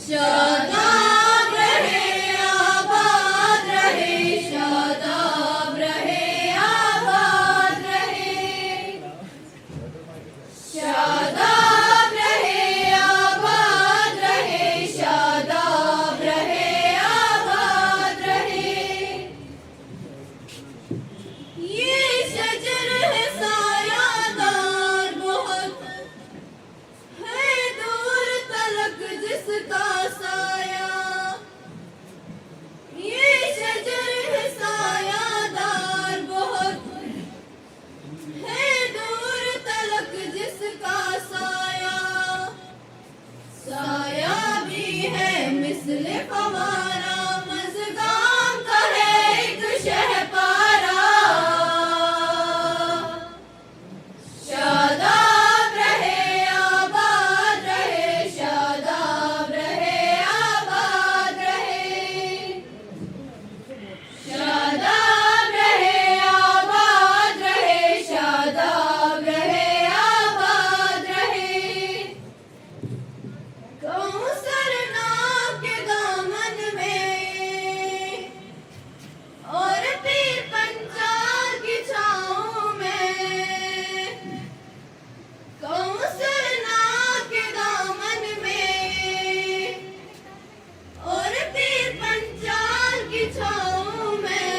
शादाब रहे आबाद रहे, शादाब रहे आबाद रहे, शादाब रहे आबाद रहे, शादाब रहे आबाद रहे। ये शजर है सायादार बहुत है दूर तलक जिसका साया, ये शजर है सायादार बहुत है दूर तलक जिसका साया, साया भी है मिस्ले फवारा मज़गाम का है एक शहपारा। शादाब रहे आबाद रहे, शादाब रहे आबाद रहे, शादाब रहे आबाद रहे, शादाब रहे आबाद रहे। कौसर नाम के दामन में और पीर पंचाल की छाँव में, कौसर नाम के दामन में और पीर पंचाल की छाँव में,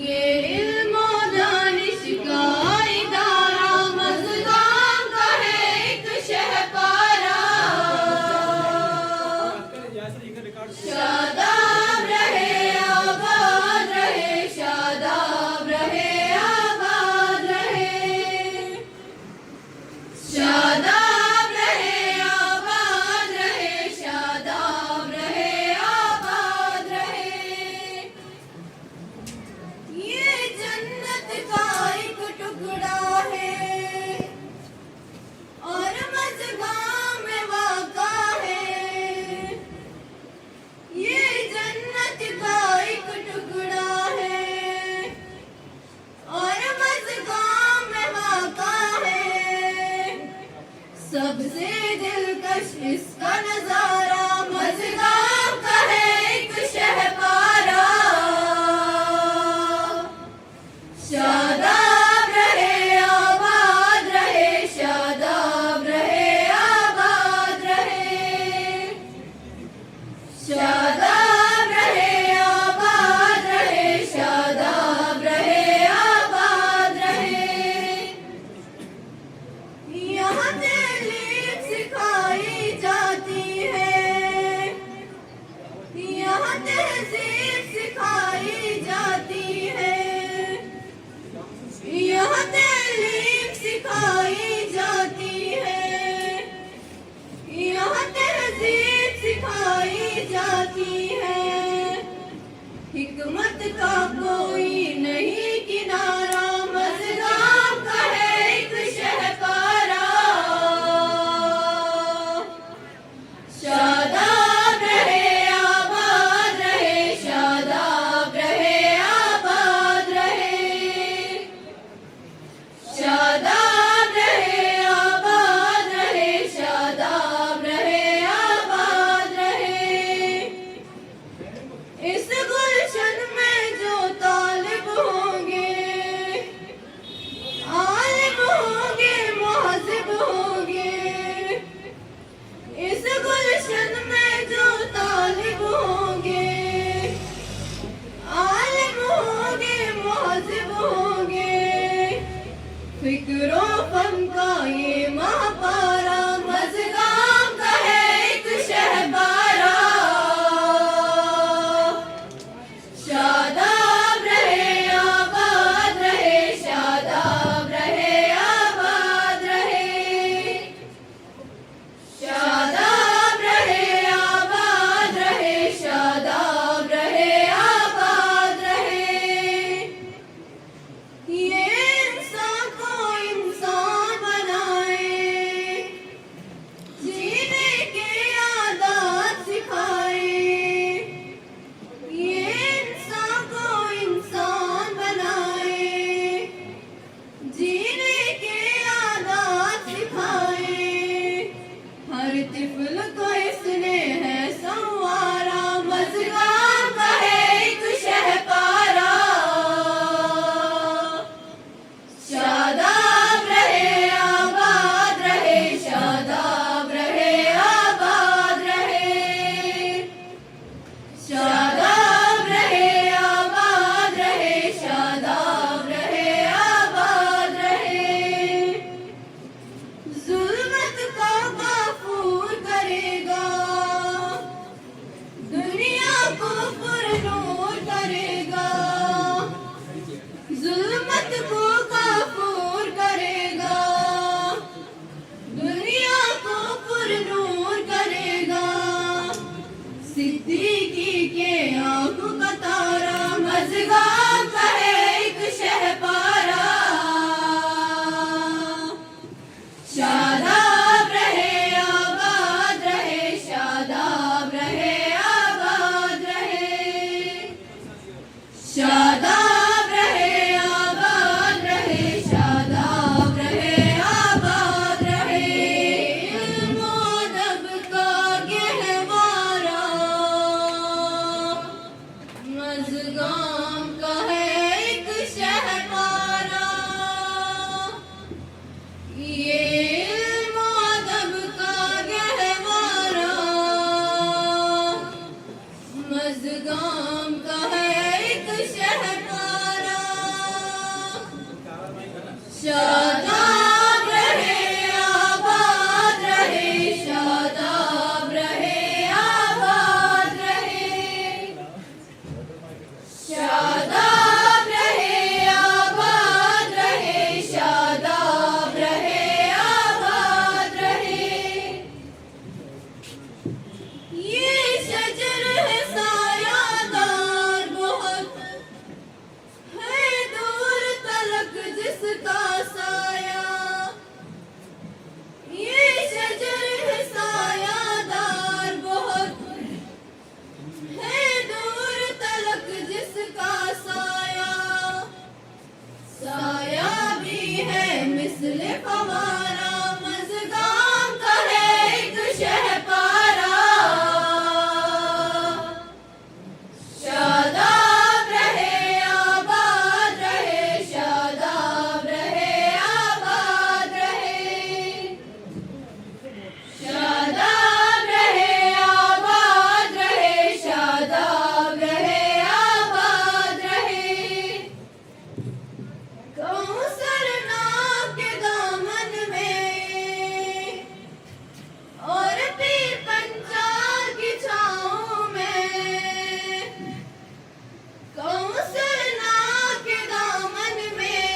ये इल्म और दानिश का इदारा मज़गाम का है एक शहपारा। शादाब रहे आबाद रहे, शादाब रहे आबाद रहे, शादाब रहे आबाद रहे, शादाब रहे आबाद रहे। ये जन्नत का एक टुकड़ा है और मज़गाम में वाक़ा है, ये जन्नत का एक टुकड़ा है और मज़गाम में वाक़ा है। सबसे दिलकश इसका नज़ारा मज़गाम का है एक शहपारा। शादाब रहे आबाद रहे, शादाब रहे आबाद रहे, शादाब रहे आबाद रहे, शादाब रहे आबाद रहे। यहाँ तालीम सिखाई जाती है, यहाँ तहज़ीब मज़गाम का है एक शहपारा। शादाब रहे आबाद रहे, शादाब रहे आबाद रहे, शादाब रहे आबाद रहे, शादाब रहे आबाद रहे। इल्म व अदब का गहवारा मज़गाम का है एक शहपारा। ये इल्म व अदब का गहवारा मज़गाम का है एक शहपारा। शादाब रहे आबाद रहे, शादाब रहे आबाद रहे, शादाब रहे आबाद रहे, शादाब रहे आबाद रहे। ये शजर है सायादार बहुत है दूर तलक जिसका साया। ये शजर है सायादार बहुत है दूर तलक जिसका साया। साया भी है मिस्ले फवारा मज़गाम का है एक शहपारा। शादाब रहे आबाद रहे, शादाब रहे आबाद रहे, शादाब रहे आबाद रहे, शादाब रहे आबाद रहे। कौसर नाम के दामन में और पीर पंचाल की छाँव में, कौसर नाम के दामन में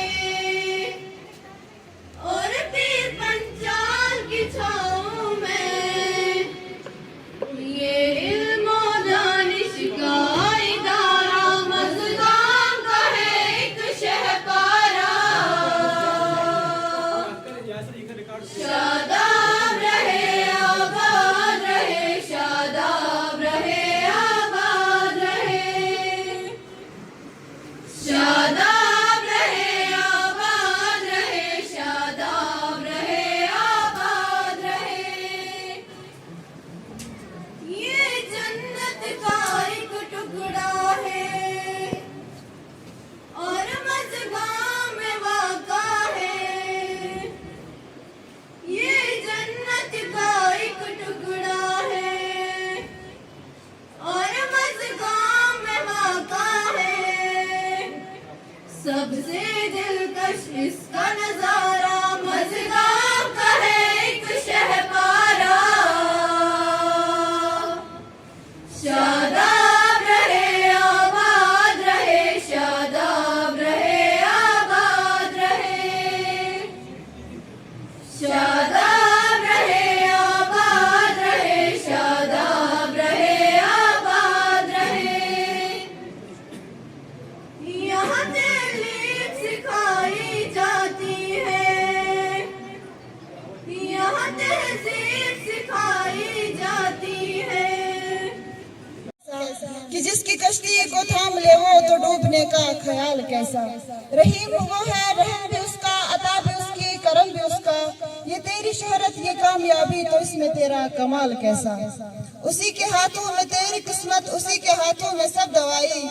और पीर पंचाल की छाँव में। ये इल्म व दानिश का इदारा मज़गाम का है एक शहपारा। शादाब रहे आबाद रहे, शादाब रहे आबाद रहे, शादाब रहे आबाद रहे, शादाब रहे आबाद रहे। ये जन्नत का एक टुकड़ा है और मज़गाम में वाक़ा है। ये जन्नत का एक टुकड़ा है और मज़गाम में वाक़ा है। सबसे दिलकश इसका नज़ारा मज़गाम का है एक शहपारा। शादाब रहे आबाद रहे, शादाब रहे आबाद रहे, शादाब रहे आबाद रहे, शादाब रहे आबाद रहे। यहाँ तालीम सिखाई जाती है, यहाँ तहज़ीब सिखाई जाती है। कि जिसकी कश्ती को थाम ले वो तो डूबने का ख्याल कैसा। रहीम वो है, रहम भी उसका, अता भी उसकी, करम भी उसका। ये तेरी शोहरत ये कामयाबी तो इसमें तेरा कमाल कैसा। उसी के हाथों में तेरी किस्मत, उसी के हाथों में सब दवाई।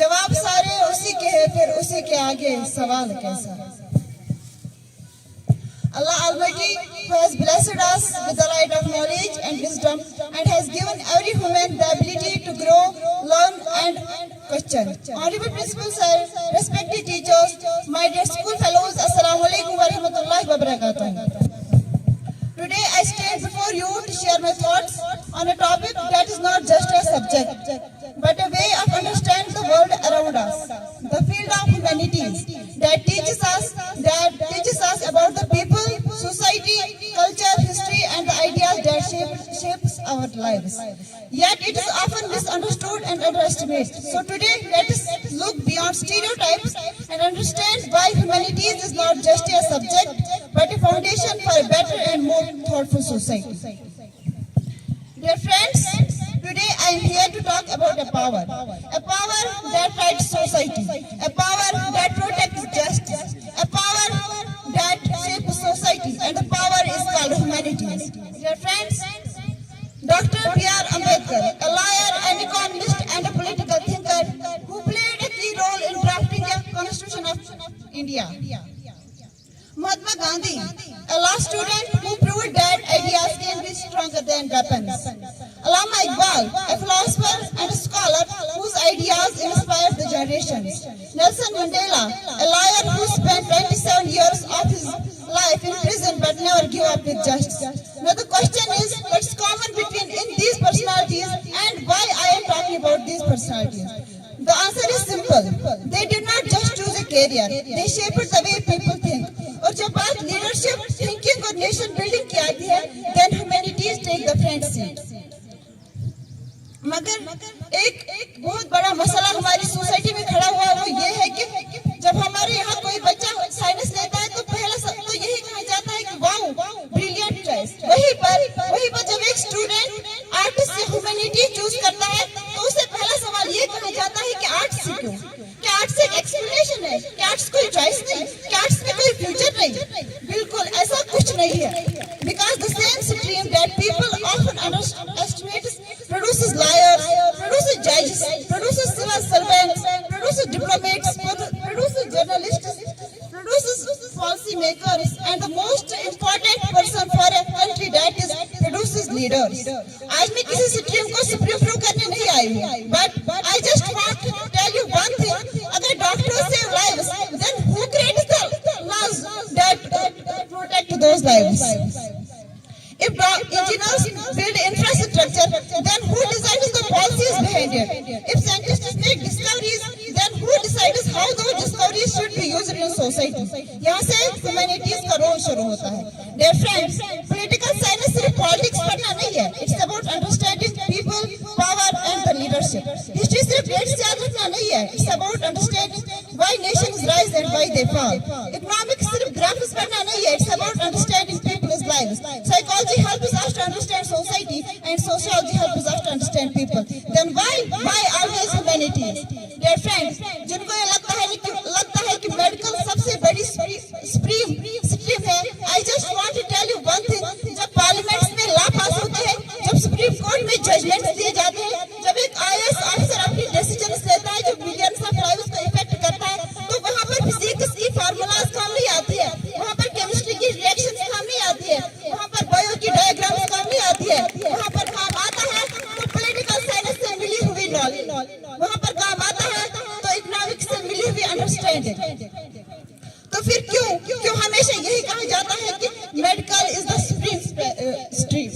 जवाब सारे उसी के है, फिर उसी के आगे सवाल कैसा। Allah Almighty, who has blessed us with the light of knowledge and wisdom and has given every human the ability to grow, learn and question. Honorable Principal Sir, respected teachers, my dear school fellows, Assalamu alaikum wa rahmatullahi wa barakatuh. Today I stand before you to share my thoughts on a topic that is not just a subject, but a way of understanding the world around us, the field of humanities that teaches us about the people, society, culture, history and the ideas that shapes our lives. Yet it is often misunderstood and underestimated. So today, let us look beyond stereotypes and understand why humanities is not just a subject, but a foundation for a better and more thoughtful society. Dear friends, today I am here to talk about a power that fights society, a power that protects justice, a power that shapes society, and the power is called humanities. Dear friends, Dr. B.R. Ambedkar, a lawyer, an economist, and a political thinker who played a key role in drafting the Constitution of India. Mahatma Gandhi, a law student who proved that ideas can be stronger than weapons. Allama Iqbal, a philosopher and a scholar whose ideas inspired the generations. Nelson Mandela, a lawyer who spent 27 years of his life in prison but never gave up with justice. Now the question is, what's common between these personalities and why I am talking about these personalities? The answer is simple. They did not just choose a career, they shaped the way people think. और जब बात leadership, thinking और nation building की आती है, then humanities take the front seat. मगर एक बहुत बड़ा मसला हमारी सोसाइटी में खड़ा हुआ है, वो ये है कि जब हमारे यहाँ कोई बच्चा साइंस लेता है तो पहला तो यही कहा जाता है कि वाओ ब्रिलियंट चॉइस. वहीं पर जब एक स्टूडेंट आर्ट्स से ह्यूमैनिटी चूज करता है तो उसे पहला सवाल ये कहा जाता है कि आर्ट्स से क्यों? क्या आर्ट्स एक एक्सप्लेनेशन है? क्या आर्ट्स कोई चॉइस नहीं? क्या आर्ट्स में कोई फ्यूचर नहीं? बिल्कुल ऐसा कुछ नहीं है. Because the same stream that people often underestimate produces liars, produces judges, produces civil servants, produces diplomats, produces journalists, produces policy makers, and the most important person for a country that is produces leaders. आज मैं किसी stream को supreme करने नहीं आई हूँ, but I just want to tell you one thing. अगर doctors save lives, then who creates the laws that protect those lives? If engineers build infrastructure, then who decides the policies behind it? If scientists make discoveries, then who decides how those discoveries should be used in society? यहाँ से humanities का role शुरू होता है. Dear friends, political science सिर्फ politics पढ़ना नहीं है. It's about understanding people, power, and the leadership. History सिर्फ dates याद रखना नहीं है. It's about understanding why nations rise and why they fall. Economics सिर्फ graphs पढ़ना नहीं है. It's about understanding people's lives. Psychology helps us to understand society, and sociology helps us to understand people. Then why always humanities? Dear friends, जिनको ये लगता है कि medical सबसे बड़ी स्ट्रीम है, I just want to tell you one thing. जब parliament में लॉ पास होते हैं, जब सुप्रीम कोर्ट में जजमेंट दिए जाते हैं, जब एक IAS ऑफिसर अपनी डिसीजंस लेता है जो मिलियंस ऑफ लाइव्स को इफेक्ट करता है, तो वहाँ पर फिजिक्स की फार्मूलाज काम नहीं आती है, वहाँ पर केमिस्ट्री की रिएक्शंस काम नहीं आती है, वहाँ पर बायो की डायग्राम्स काम नहीं आती है, वहाँ पर काम आता है तो पॉलिटिकल साइंस से मिली हुई नॉलेज, वहाँ पर काम आता है तो इकोनॉमिक्स से मिली हुई अंडरस्टैंडिंग. तो फिर क्यों हमेशा यही कहा जाता है कि medical is the supreme stream?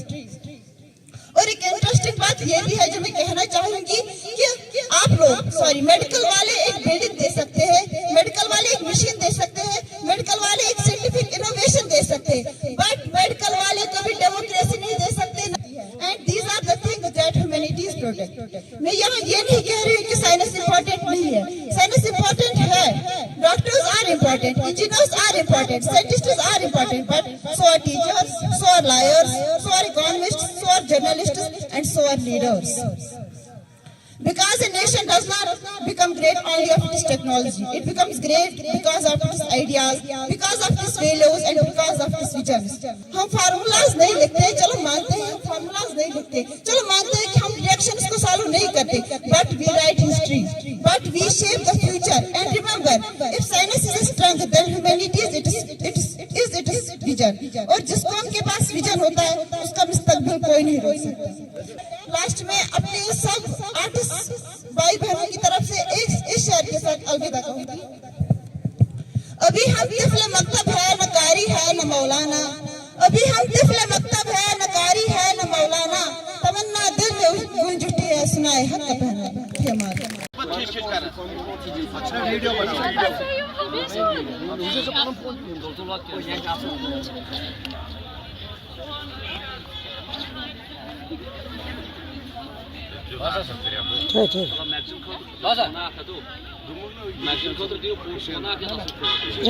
और एक इंटरेस्टिंग बात ये भी है जो मैं कहना चाहूंगी कि आप लोग मेडिकल वाले एक बिल्डिंग दे सकते हैं, मेडिकल वाले एक मशीन दे सकते हैं, मेडिकल वाले एक साइंटिफिक इनोवेशन दे सकते हैं, बट मेडिकल वाले कभी डेमोक्रेसी नहीं दे सकते. And these are the things that humanities protect. मैं यहाँ ये नहीं कह रही हूँ कि साइंस इंपॉर्टेंट नहीं है. साइंस इंपॉर्टेंट है. Doctors are important, engineers are important, scientists are important, but so are teachers, so are lawyers, so are economists, so are journalists, and so are leaders. Because a nation does not become great only of its technology. It becomes great because of its ideas, because of its values, and because of its visions. हम formulas नहीं लिखते, चलो मानते हैं formulas नहीं लिखते, चलो मानते हैं कि हम रिएक्शंस को सॉल्व नहीं करते, but we write history, but we shape the future. And remember, if science is strong, then humanities it is its vision. और जिस कौम के पास विजन होता है, उसका मुस्तकबिल कोई नहीं रोक सकता. लास्ट में अपने सब आर्टिस्ट भाई बहनों की तरफ से इस शेर के साथ अलविदा कहूंगी. अभी हम तिफल मकतब है न कारी है न मौलाना, अभी हम तिफल मकतब है न कारी है न मौलाना, तमन्ना दिल में गूंज उठी है सुनाए हक का पहना. वीडियो बना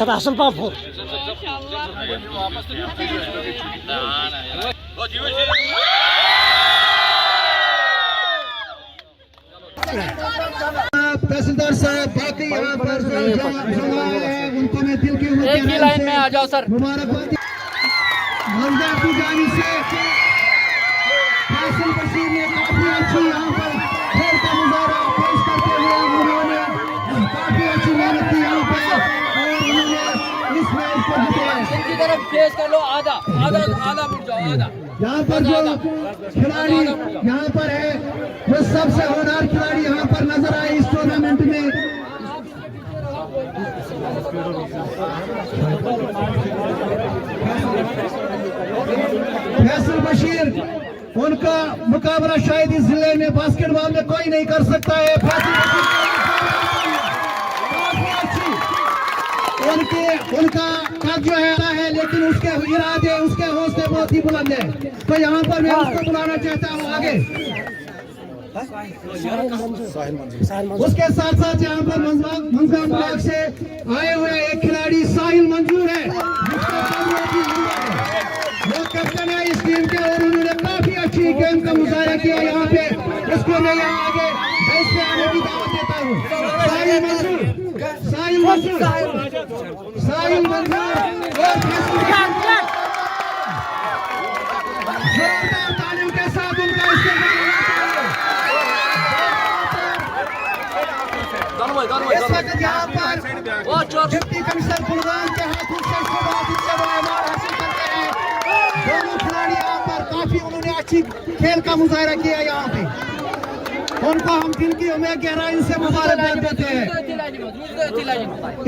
असल पा फोर तहसीलदार साहब बाकी यहाँ पर उनको मैं दिल के लाइन में आ जाओ सर। मुबारकबाद की जानिब से फैसल बशीर ने काफी अच्छी यहाँ पर खेल का मुजाहरा पेश करते हुए उन्होंने काफी अच्छी मेहनत की यहाँ पर और उन्होंने इस मैच को जीता। इनकी तरफ फेस कर लो, आधा आधा आधा मुड़ जाओ, आधा। यहाँ पर जो खिलाड़ी यहाँ पर है वो सबसे होनहार खिलाड़ी यहाँ पर नजर आए इस टूर्नामेंट में। फैसल बशीर उनका मुकाबला शायद इस जिले में बास्केटबॉल में कोई नहीं कर सकता है। फैसल बशीर काफी अच्छी उनका कद जो है लेकिन उसके इरादे उसके हौसले बहुत ही बुलंद है। तो यहाँ पर मैं उसको बुलाना चाहता हूँ आगे। उसके साथ साथ यहाँ पर मंजगांव ब्लॉक से आए हुए एक खिलाड़ी साहिल मंजूर है, वो कैप्टन है इस टीम के और उन्होंने काफी अच्छी गेम का मुजाहरा किया यहाँ पे। उसको मैं यहाँ आगे बेंच पे आने की दावत देता हूँ। साहिल मंजूर और जोरदार तालियों के साथ उनका इस्तेमाल इस वक्त यहाँ पर डिप्टी कमिश्नर कुलगाम के हाथों से अवार्ड हासिल करते हैं। दोनों खिलाड़ी यहाँ पर काफी उन्होंने अच्छी खेल का मुजाहरा किया यहाँ पे। उनको हम दिल की उम्मीद गहराई से मुबारकबाद देते हैं।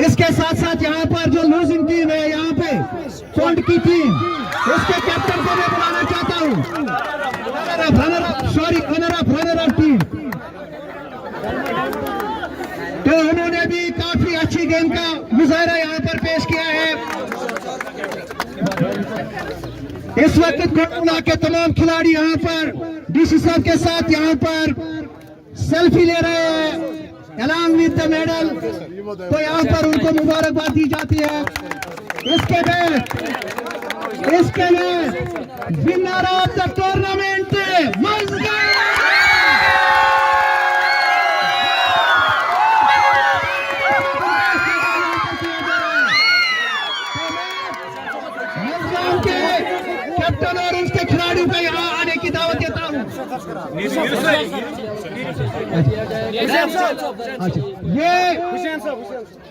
इसके साथ साथ यहाँ पर जो लूजिंग टीम है यहाँ पे फोर्ट की टीम, उसके कैप्टन को मैं बुलाना चाहता हूँ। रनर अप टीम तो उन्होंने भी काफी अच्छी गेम का मुजाहरा यहाँ पर पेश किया है। इस वक्त कोरोना के तमाम खिलाड़ी यहाँ पर डीसी साहब के साथ यहाँ पर सेल्फी ले रहे हैं अलॉन्ग विद द मेडल। तो यहाँ पर उनको मुबारकबाद दी जाती है। इसके बाद winner of the tournament captain और उसके खिलाड़ियों को यहाँ आने की दावत देता हूँ।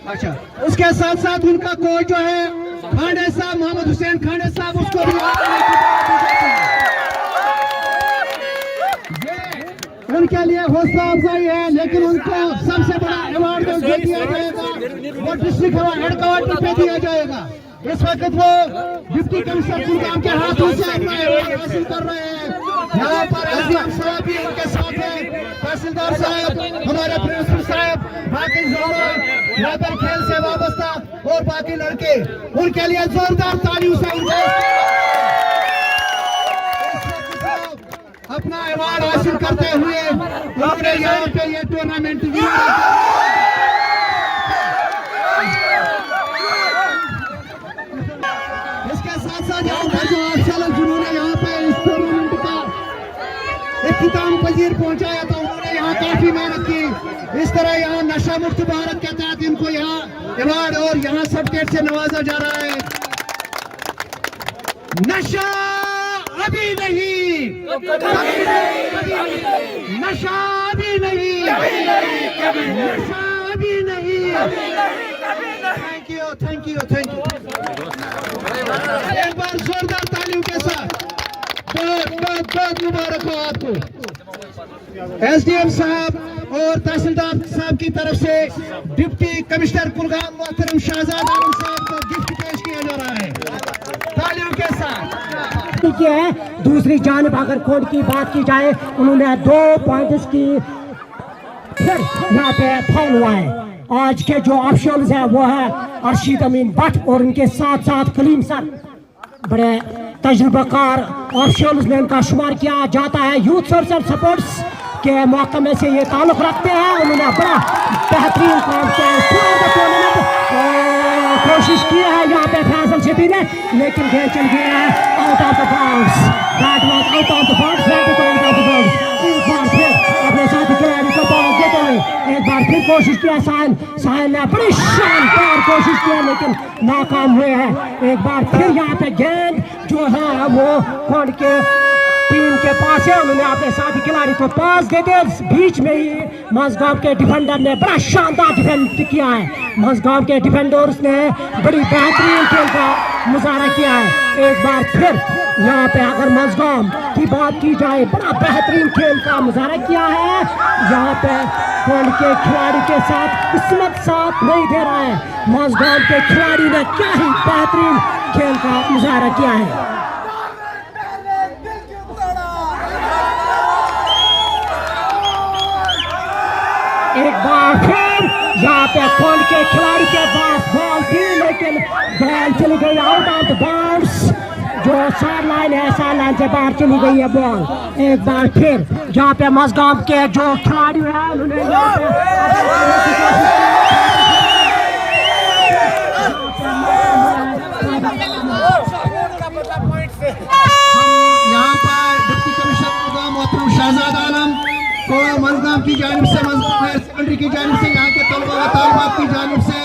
अच्छा उसके साथ साथ उनका कोच जो है खांडे साहब, मोहम्मद हुसैन खांडे साहब, उसको भी उनके लिए हौसला अफजाई है। लेकिन उनको सबसे बड़ा अवार्ड जो दिया जाएगा वो डिस्ट्रिक्ट हेडक्वार्टर पे दिया जाएगा। इस वक्त वो डिप्टी कमिश्नर कुलगाम के हाथों से अपना अवार्ड हासिल कर रहे हैं। यहाँ पर एसडीएम साहब भी उनके साथ हैं, तहसीलदार साहब, हमारे प्रिंसिपल साहब, बाकी लेबर खेल से वाबस्ता और बाकी लड़के, उनके लिए जोरदार तालियों से अपना अवार्ड हासिल करते हुए उन्होंने यहाँ पे ये टूर्नामेंट इसके साथ साथ यहाँ पर जो अफसर जिन्होंने यहाँ पे इस टूर्नामेंट का इख्तिताम पजीर पहुंचाया था, उन्होंने यहाँ काफी मेहनत की। इस तरह यहाँ नशा मुक्त भारत के तहत इनको यहाँ अवार्ड और यहाँ सर्टिफिकेट से नवाजा जा रहा है। नशा अभी नहीं, नशा अभी नहीं, नशा अभी नहीं। Thank you. एक बार जोरदार तालियों के साथ बहुत मुबारक हो आपको। एसडीएम साहब और तहसीलदार साहब की तरफ से डिप्टी कमिश्नर कुलगाम मोहतरम शहजाद आलम साहब को गिफ्ट पेश किया जा रहा है तालियों के साथ। किया है। दूसरी जानिब अगर कोड की बात की जाए, उन्होंने 2 पॉइंट्स की फिर यहाँ पे फाउल हुआ है। आज के जो ऑप्शंस है वो है अर्शीद अमीन भट्ट और उनके साथ साथ कलीम सर, बड़े तजुर्बाकार ऑप्शंस में उनका शुमार किया जाता है। यूथ सोर्स एंड सपोर्ट्स के महकमे से ये ताल्लुक़ रखते हैं। उन्होंने बड़ा बेहतरीन काम किया है, कोशिश की है यहाँ पे फैसल सिटी ने, लेकिन गेंद चल गया है out of the box. That was out of the box, that was out of the box. एक बार फिर अपने साथी खिलाड़ी को बॉल देते हुए एक बार फिर कोशिश किया साहिल ने बड़ी शानदार कोशिश किया, लेकिन नाकाम हुए हैं। एक बार फिर यहाँ पे गेंद जो है वो कौन के टीम के पास है। उन्होंने अपने साथी खिलाड़ी को पास दे दिया। बीच में ही मजगांव के डिफेंडर ने बड़ा शानदार डिफेंड किया है। मजगांव के डिफेंडर्स ने बड़ी बेहतरीन खेल का मुजाहरा किया है। एक बार फिर यहाँ पे अगर मजगांव की बात की जाए, बड़ा बेहतरीन खेल का मुजाहरा किया है। यहाँ पे कौन के खिलाड़ी के साथ किस्मत साथ नहीं दे रहा है। मजगांव के खिलाड़ी ने क्या ही बेहतरीन खेल का मुजाहरा किया है। एक बार फिर यहाँ पे कौन के खिलाड़ी के पास बॉल थी, लेकिन बॉल चली गई आउट ऑफ द बाउंड्स। जो साइड लाइन है, साइड लाइन से बाहर चली गई है बॉल। एक बार फिर यहाँ पे मजगांव के जो खिलाड़ी हैं उन्होंने यहाँ पे यहाँ पर डिप्टी कमिश्नर मोहतरम शहजाद आलम को मजगांव की जानिब से, मजगांव हायर सेकेंडरी की जानिब से, यहाँ के तलबा व तालिबात की जानिब से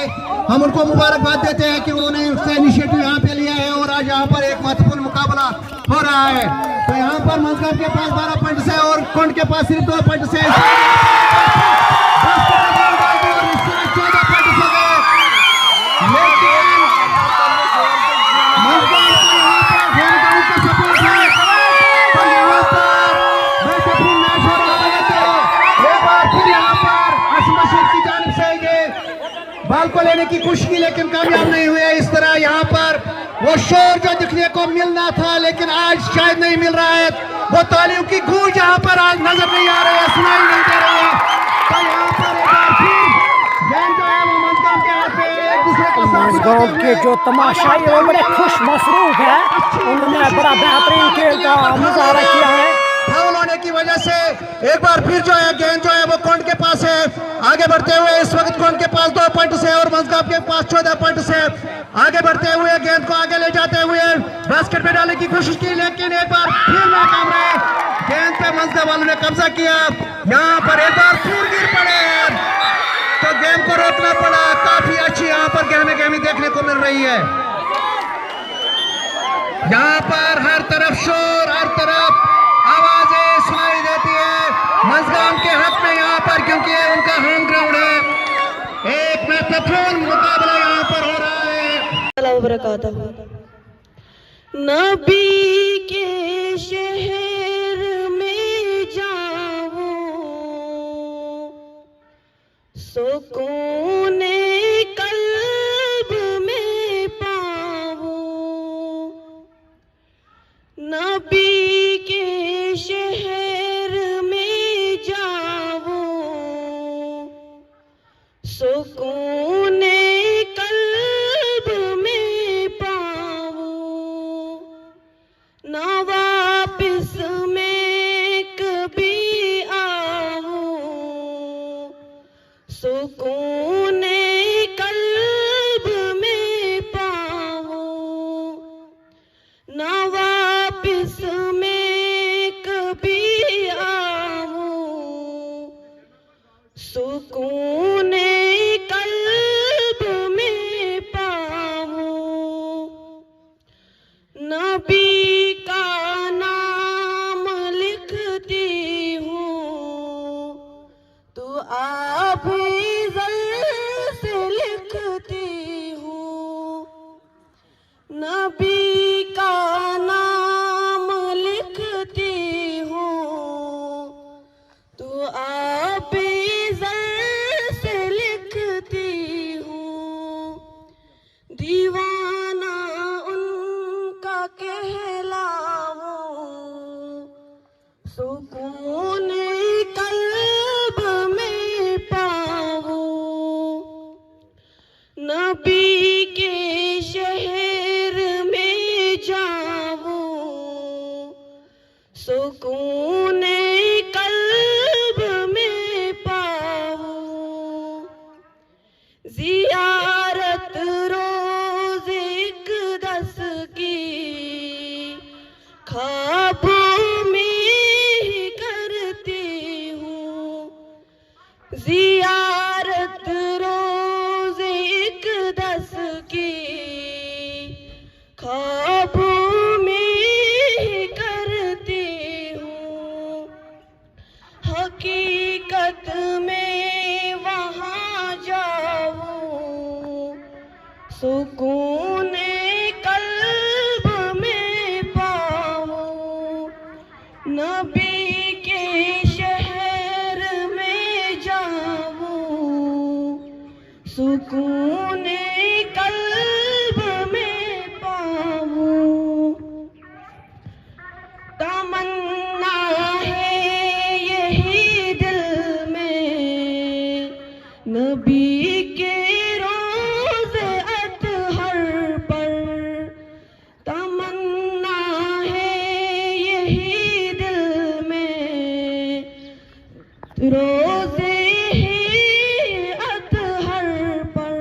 हम उनको मुबारकबाद देते हैं कि उन्होंने उससे इनिशिएटिव यहाँ पे लिया है और आज यहाँ पर एक महत्वपूर्ण मुकाबला हो रहा है। तो यहाँ पर मजगांव के पास 12 पॉइंट है और कुंड के पास सिर्फ 2 पॉइंट है। 14 पॉइंट हो गए, लेकिन मजगांव को यहाँ पर होमटाउन का सपोर्ट है। तो यहाँ पर बेहतरीन मैच हो रहा है। तो एक बार फिर यहाँ पर असीम मशीद की जानिब से ये बॉल को लेने की कोशिश की, लेकिन कामयाब नहीं हुए। इस तरह यहाँ पर वो शोर जो दिखने को मिलना था, लेकिन आज शायद नहीं मिल रहा है। वो तालियों की गूंज यहाँ पर आज नजर नहीं आ रही है, सुनाई नहीं दे रही है। तो यहाँ पर एक बार फिर गेंद जो है वो मजगांव के हाथ में, एक दूसरे को मजगांव के जो तमाशाई वो बड़े खुश मसरूफ है। उन्होंने बड़ा बेहतरीन खेल का मुजाहरा किया है। फाउल होने की वजह से एक बार फिर जो है गेंद जो है वो कौन के पास है। आगे बढ़ते हुए इस वक्त कौन के पास 2 पॉइंट से और मजगांव के पास 14 पॉइंट से आगे बढ़ते हुए गेंद को आगे ले जाते हुए बास्केट में डालने की कोशिश की, लेकिन एक बार फिर नाकाम रहे। गेंद पे मजगांव वालों ने कब्जा किया। यहाँ पर एक बार फिर गिर पड़े तो गेंद को रोकना पड़ा। काफी अच्छी यहाँ पर गहमी देखने को मिल रही है। यहाँ पर हर तरफ शोर, हर तरफ आवाजें सुनाई देती है मजगांव के हक में यहाँ पर, क्योंकि ये उनका होम ग्राउंड है। एक महत्वपूर्ण मुकाबला यहाँ पर हो रहा है। नबी के शहर में जाओ, सुकून कल्ब में पाओ। नबी के शहर में जाओ, सुकून कल्ब में पाओ। ना वापिस में कभी आओ, सुकून कल्ब में पाओ। ना वापिस में कभी आओ, सुकून कल्ब में पाओ। नबी का नाम लिखती हूँ, तो आप से लिखती हूँ। नबी का नाम लिखती हूँ, तो आप से लिखती हूँ। दीवाना उनका कहलाऊं, सुकून कल्ब में पाऊं। नबी के शहर में जाऊं, सुकून कल्ब नबी के शहर में जाऊं, सुकून कल्ब में पाऊं। तमन्ना है यही दिल में, नबी के रोज़ अतहर पर। तमन्ना है यही दिल में, रोज़े ही अतहर पर।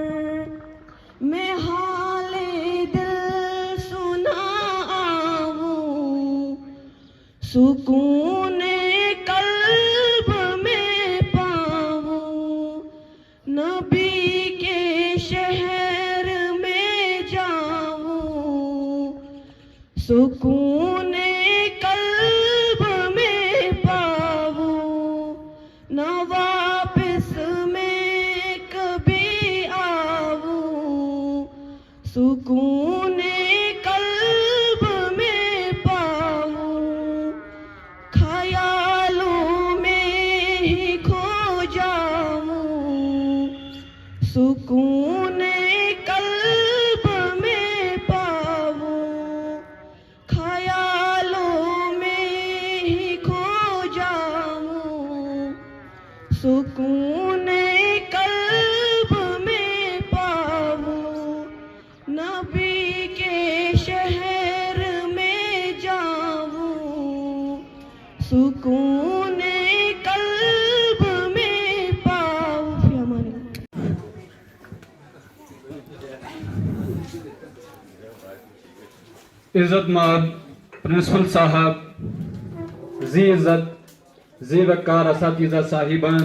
मैं हाले दिल सुनाऊं, सुकून कल्ब में पाऊं। नबी के शहर में जाऊं, सुकून कल्ब में पाऊं। न वापस मैं कभी आऊं, सुकून कल्ब में पाऊं। ख्यालों में ही खो जाऊं, सुकून कल्ब में पाऊं। ख्यालों में ही खो जाऊं, सुकून कल्ब में पाऊं। नबी के शहर में जाऊं, सुकून कल्ब में पाऊं। फी अमानिल्लाह। इज़्ज़त माब प्रिंसिपल साहब, जी इज़्ज़त जी वक़ार असातिज़ा साहिबान,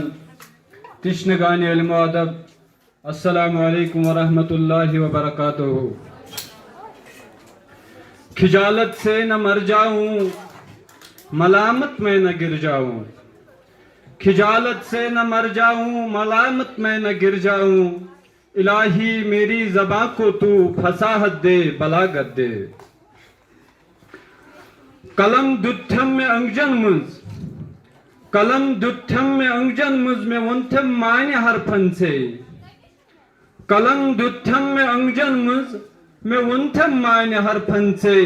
तिश्नगान इल्म व अदब, अस्सलामु अलैकुम व रहमतुल्लाहि व बरकातुहू। खिजालत से न मर जाऊं, मलामत में न गिर जाऊं। खिजालत से न मर जाऊं, मलामत में न गिर जाऊं। इलाही मेरी ज़बां को तू फसाहत दे, बलागत दे। कलम दुत्थम में अंगजन मुझ, कलम दुत्थम में अंगजन मुझ में वंथम मायने हरफन से। कलम दुत्थम में अंगजन मुझ में वंथम मायने हरफन से।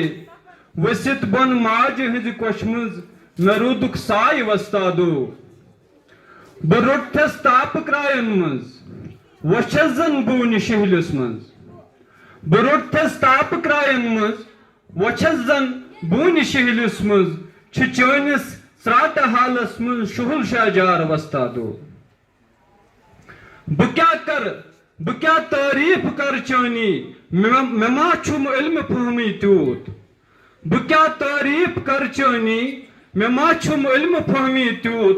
वसित बन माज हिज कोशमुझ में रुदुक साय वस्तादो। बरुठस ताप क्रायन मुझ वशजन बून शहलस मुझ। बरुठस ताप क्रायन मुझ वशजन बून शहलस मुझ। चनिस स्राट हालस मुझ शुहुल शाहजार वस्तादो। बह क्या तारीफ कर चनी, मे मा छुम इल्म फहमी त्यूत। बह क्या तारीफ कर चनी, मे मा छुम इल्म फहमी त्यूत।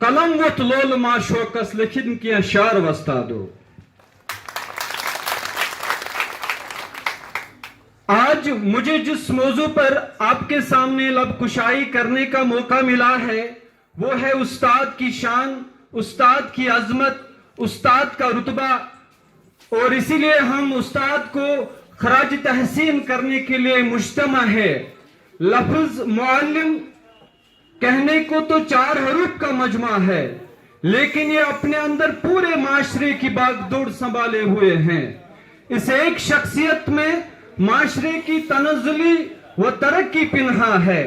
कलम वत लोल मा शोकस लिखिन किया शार वस्तादो। आज मुझे जिस मौजू पर आपके सामने लब कुशाई करने का मौका मिला है वो है उस्ताद की शान, उस्ताद की अजमत, उस्ताद का रुतबा। और इसीलिए हम उस्ताद को खराज तहसीन करने के लिए मुज्तमा है। लफ्ज मुअल्लिम कहने को तो 4 हरूफ का मजमा है, लेकिन ये अपने अंदर पूरे माशरे की बागडोर संभाले हुए हैं। इस एक शख्सियत में माशरे की तनज़्ज़ुली व तरक्की पिन्हा है।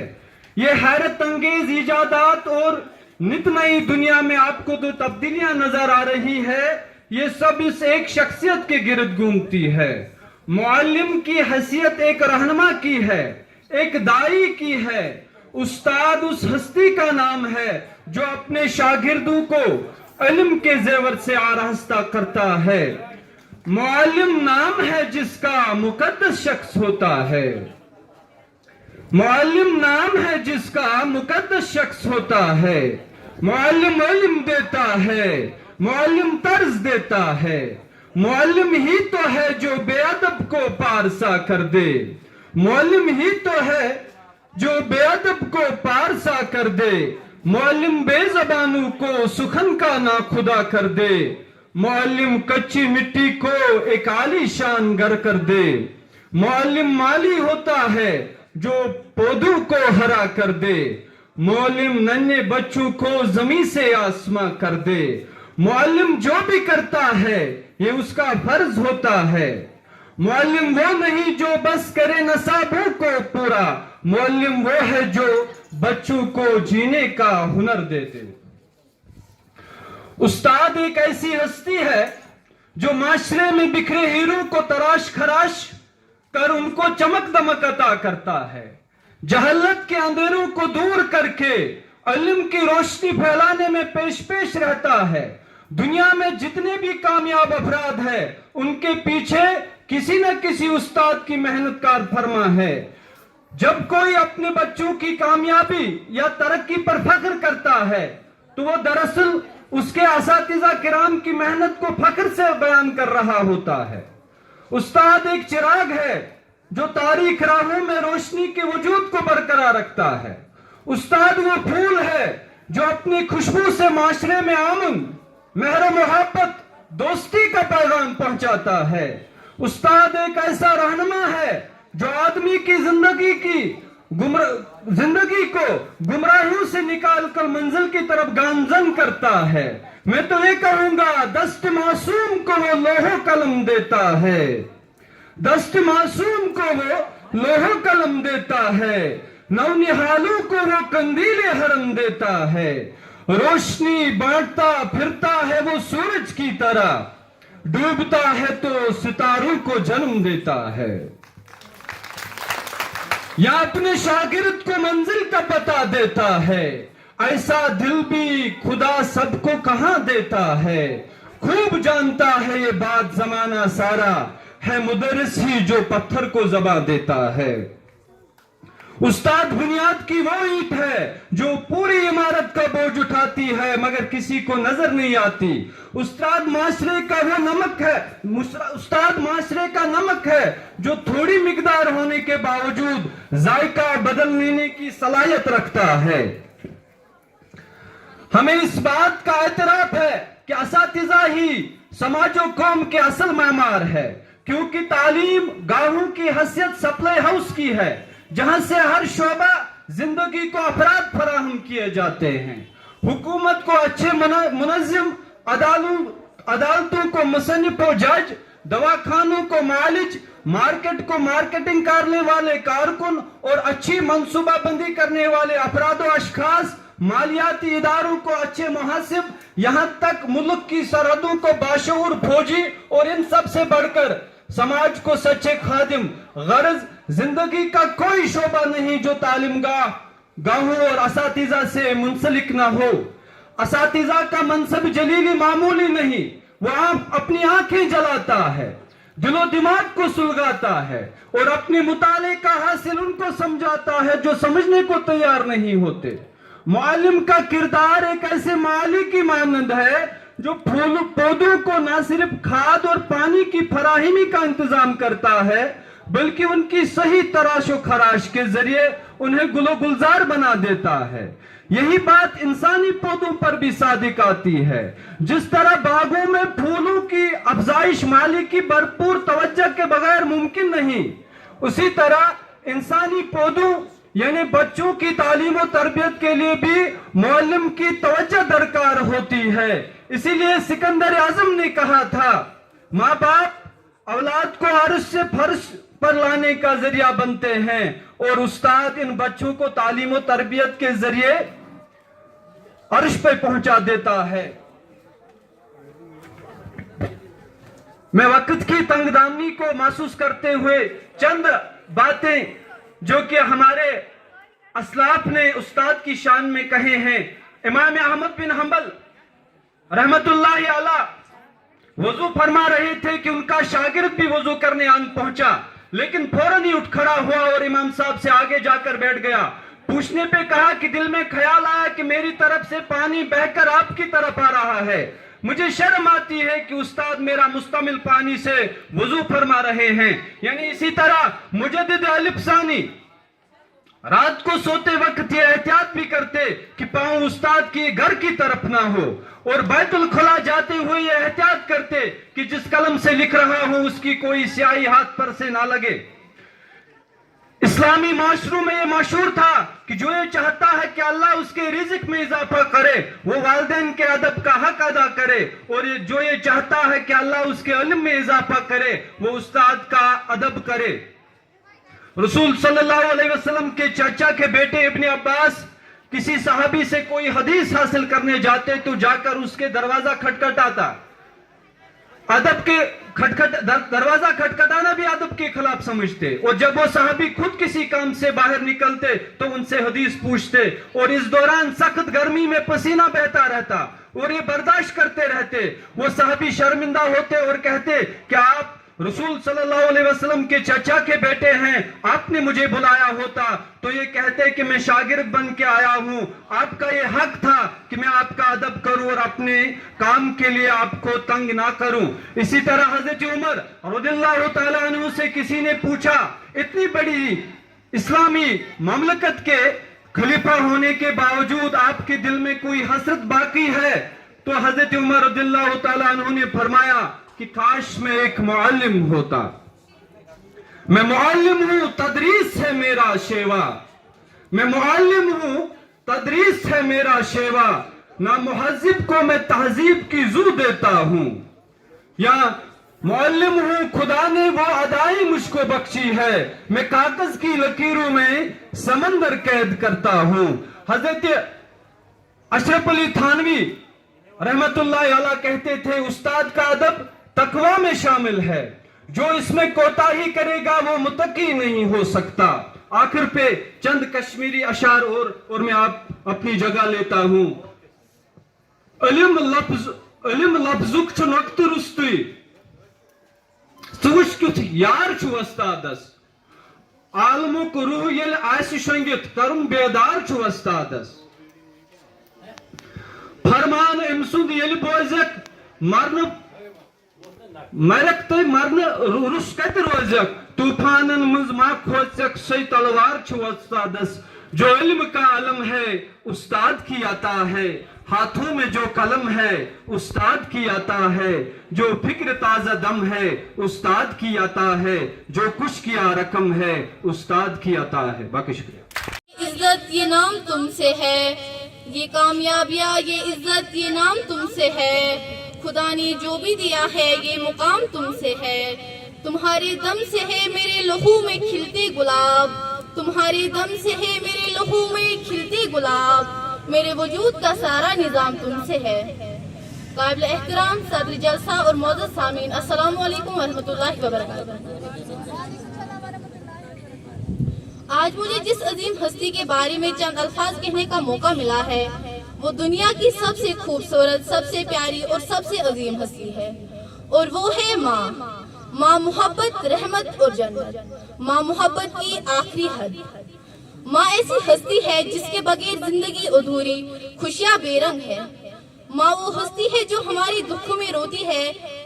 ये हैरत अंगेज इजादात और नित नई दुनिया में आपको जो तब्दीलियां नजर आ रही है, ये सब इस एक शख्सियत के गिर्द घूमती है। मुअल्लिम की हैसियत एक रहनुमा की है, एक दाई की है। उस्ताद उस हस्ती का नाम है जो अपने शागिर्दों को इल्म के जेवर से आरास्ता करता है। मुअल्लिम नाम है जिसका मुकद्दस शख्स होता है। मुअल्लिम नाम है जिसका मुकद्दस शख्स होता है। मुअल्लिम इल्म देता है, मुअल्लिम तर्ज देता है। मुअल्लिम ही तो है जो बेअदब को पारसा कर दे। मुअल्लिम ही तो है जो बेअदब को पारसा कर दे। मुअल्लिम बेज़बानों को सुखन का ना खुदा कर दे। मुअल्लिम कच्ची मिट्टी को एक आलीशान घर कर दे। मुअल्लिम माली होता है जो पौधों को हरा कर दे। मुअल्लिम नन्हे बच्चों को जमीन से आसमां कर दे। मुअल्लिम जो भी करता है ये उसका फर्ज होता है। मुअल्लिम वो नहीं जो बस करे नसाबों को पूरा, मुअल्लिम वो है जो बच्चों को जीने का हुनर दे दे। उस्ताद एक ऐसी हस्ती है जो माशरे में बिखरे हीरों को तराश खराश कर उनको चमक दमक अता करता है। जहलत के अंधेरों को दूर करके इल्म की रोशनी फैलाने में पेश पेश रहता है। दुनिया में जितने भी कामयाब अफराद हैं उनके पीछे किसी न किसी उस्ताद की मेहनत का फरमा है। जब कोई अपने बच्चों की कामयाबी या तरक्की पर फख्र करता है तो वो दरअसल उसके असातिज़ा किराम की मेहनत को फख्र से बयान कर रहा होता है। उस्ताद एक चिराग है जो तारीख राहों में रोशनी के वजूद को बरकरार रखता है। उस्ताद वो फूल है जो अपनी खुशबू से माशरे में आमन, मेहर मोहब्बत, दोस्ती का पैगाम पहुंचाता है। उस्ताद एक ऐसा रहनुमा है जो आदमी की जिंदगी को गुमराहियों से निकालकर मंजिल की तरफ गामजन करता है। मैं तो ये कहूंगा दस्त मासूम को वो लोहो कलम देता है। दस्त मासूम को वो लोहो कलम देता है। नौनिहालों को वो कंदीले हरम देता है। रोशनी बांटता फिरता है वो सूरज की तरह, डूबता है तो सितारों को जन्म देता है। या अपने शागिर्द को मंजिल का पता देता है। ऐसा दिल भी खुदा सबको कहां देता है। खूब जानता है ये बात जमाना सारा, है मुदर्रिस ही जो पत्थर को ज़बां देता है। उस्ताद बुनियाद की वो ईंट है जो पूरी इमारत का बोझ उठाती है मगर किसी को नजर नहीं आती। उस्ताद माशरे का वो नमक है, उस्ताद माशरे का नमक है जो थोड़ी मिकदार होने के बावजूद जायका बदल लेने की सलाहियत रखता है। हमें इस बात का एतराफ है कि असातिज़ा ही समाजो कौम के असल मामार है, क्योंकि तालीम गाहों की हैसियत सप्लाई हाउस की है जहां से हर शोबा जिंदगी को अफराद फराहम किए जाते हैं। हुकूमत को अच्छे मुनज़्ज़िम, अदालतों को मुसन्निफ व जज, दवाखानों को मालिज, मार्केट को मार्केटिंग करने वाले कारकुन और अच्छी मंसूबाबंदी करने वाले अफराद व अशखास, मालियाती इदारों को अच्छे मुहासिब, यहां तक मुल्क की सरहदों को बाशऊर फौजी और इन सब से बढ़कर समाज को सच्चे खादिम। गरज जिंदगी का कोई शोबा नहीं जो तालीमगाह गाहों और असातिज़ा से मुंसलिक ना हो। असातिज़ा का मनसब जलीली मामूली नहीं, वह अपनी आंखें जलाता है, दिलो दिमाग को सुलगाता है और अपने मुताले का हासिल उनको समझाता है जो समझने को तैयार नहीं होते। मुअल्लिम का किरदार एक ऐसे माली की मानंद है जो पौधों को न सिर्फ खाद और पानी की फराहमी का इंतजाम करता है बल्कि उनकी सही तराशो खराश के जरिए उन्हें गुलो गुलजार बना देता है। यही बात इंसानी पौधों पर भी सादिक आती है। जिस तरह बागों में फूलों की अफजाइश माली की भरपूर तवज्जो के बगैर मुमकिन नहीं, उसी तरह इंसानी पौधों यानी बच्चों की तालीम और तरबियत के लिए भी मुअल्लिम की तवज्जो दरकार होती है। इसीलिए सिकंदर आजम ने कहा था, माँ बाप औलाद को अर्श से फर्श पर लाने का जरिया बनते हैं और उस्ताद इन बच्चों को तालीम और तरबियत के जरिए अर्श पे पहुंचा देता है। मैं वक्त की तंगदानी को महसूस करते हुए चंद बातें जो कि हमारे असलाफ ने उस्ताद की शान में कहे हैं। इमाम अहमद बिन हंबल रहमतुल्लाहि अलैह वजू फरमा रहे थे कि उनका शागिर्द भी वजू करने आन पहुंचा, लेकिन फौरन ही उठ खड़ा हुआ और इमाम साहब से आगे जाकर बैठ गया। पूछने पे कहा कि दिल में ख्याल आया कि मेरी तरफ से पानी बहकर आपकी तरफ आ रहा है, मुझे शर्म आती है कि उस्ताद मेरा मुस्तमिल पानी से वजू फरमा रहे हैं। यानी इसी तरह मुजद्दिद अलिफसानी रात को सोते वक्त ये एहतियात भी करते कि पांव उस्ताद के घर की तरफ ना हो, और बैतुल खुला जाते हुए ये एहतियात करते कि जिस कलम से लिख रहा हूं उसकी कोई स्याही हाथ पर से ना लगे। इस्लाम इस्लामी माशरों में ये मशहूर था कि जो ये चाहता है कि अल्लाह उसके रिज़्क में इजाफा करे वो वालिदैन के अदब का हक अदा करे, और जो ये चाहता है कि अल्लाह उसके इल्म में इजाफा करे वो उस्ताद का अदब करे। रसूल सल्लल्लाहु अलैहि वसल्लम के चाचा के बेटे इब्न अब्बास किसी सहाबी से कोई हदीस हासिल करने जाते तो जाकर उसके दरवाजा खटखटाता। अदब के दरवाजा खटखटाना भी अदब के खिलाफ समझते, और जब वो सहाबी खुद किसी काम से बाहर निकलते तो उनसे हदीस पूछते, और इस दौरान सख्त गर्मी में पसीना बहता रहता और ये बर्दाश्त करते रहते। वो सहाबी शर्मिंदा होते और कहते कि आप रसूल सल्लल्लाहु अलैहि वसल्लम के चाचा के बेटे हैं, आपने मुझे बुलाया होता। तो ये कहते कि मैं शागिर्द बन के आया हूं, आपका ये हक था कि मैं आपका अदब करूं और अपने काम के लिए आपको तंग ना करूं। इसी तरह हजरत उमर रज़ियल्लाहु ताला अन्हु से किसी ने पूछा, इतनी बड़ी इस्लामी ममलकत के खलीफा होने के बावजूद आपके दिल में कोई हसरत बाकी है? तो हजरत उमर रज़ियल्लाहु ताला अन्हु ने फरमाया कि काश मैं एक मुअल्लिम होता। मैं मुअल्लिम हूं, तदरीस है मेरा शेवा। मैं मुअल्लिम हूं, तदरीस है मेरा शेवा। ना मुहज्जिब को मैं तहजीब की जू देता हूं, या मुअल्लिम हूं, खुदा ने वो अदाई मुझको बख्शी है। मैं कागज की लकीरों में समंदर कैद करता हूं। हजरत अशरफ अली थानवी रहमतुल्लाह अलैह कहते थे, उस्ताद का अदब तकवा में शामिल है, जो इसमें कोताही करेगा वो मुत्तकी नहीं हो सकता। आखिर पे चंद कश्मीरी अशार और मैं आप अपनी जगह लेता हूं। इल्म लफ्जुक छु नक्त रुस्तुई सुवश कुछ यार छु उस्तादस, आलमुक रूह येल आसि शंगित करम बेदार छु उस्तादस। फरमान इमसुद येल बोजक मरन मरक तो मरन रुस कत रोजक, तूफानन मुझ मा खोजक सही तलवार छु उस्तादस। जो इल्म का अलम है उस्ताद की आता है, हाथों में जो कलम है उस्ताद की आता है। जो फिक्र ताजा दम है उस्ताद की आता है, जो कुछ किया रकम है उस्ताद की आता है। बाकी शुक्रिया। इज्जत ये नाम तुमसे है, ये कामयाबियां ये इज्जत ये नाम तुमसे है। खुदा ने जो भी दिया है ये मुकाम तुमसे है। तुम्हारे दम से है मेरे लहू में खिलते गुलाब, तुम्हारे दम से है मेरे लहू में खिलते गुलाब। मेरे वजूद का सारा निजाम तुमसे है। काबिल एहतराम सदर जलसा और मौजूद सामीन, अस्सलाम वालेकुम वरहमतुल्लाहि वबरकातुहू। आज मुझे जिस अजीम हस्ती के बारे में चंद अल्फाज कहने का मौका मिला है वो दुनिया की सबसे खूबसूरत, सबसे प्यारी और सबसे अजीम हस्ती है, और वो है माँ। माँ मोहब्बत, रहमत और जन्नत, माँ मोहब्बत की आखिरी हद। माँ ऐसी हस्ती है जिसके बगैर जिंदगी अधूरी, खुशियाँ बेरंग है। माँ वो हस्ती है जो हमारी दुखों में रोती है,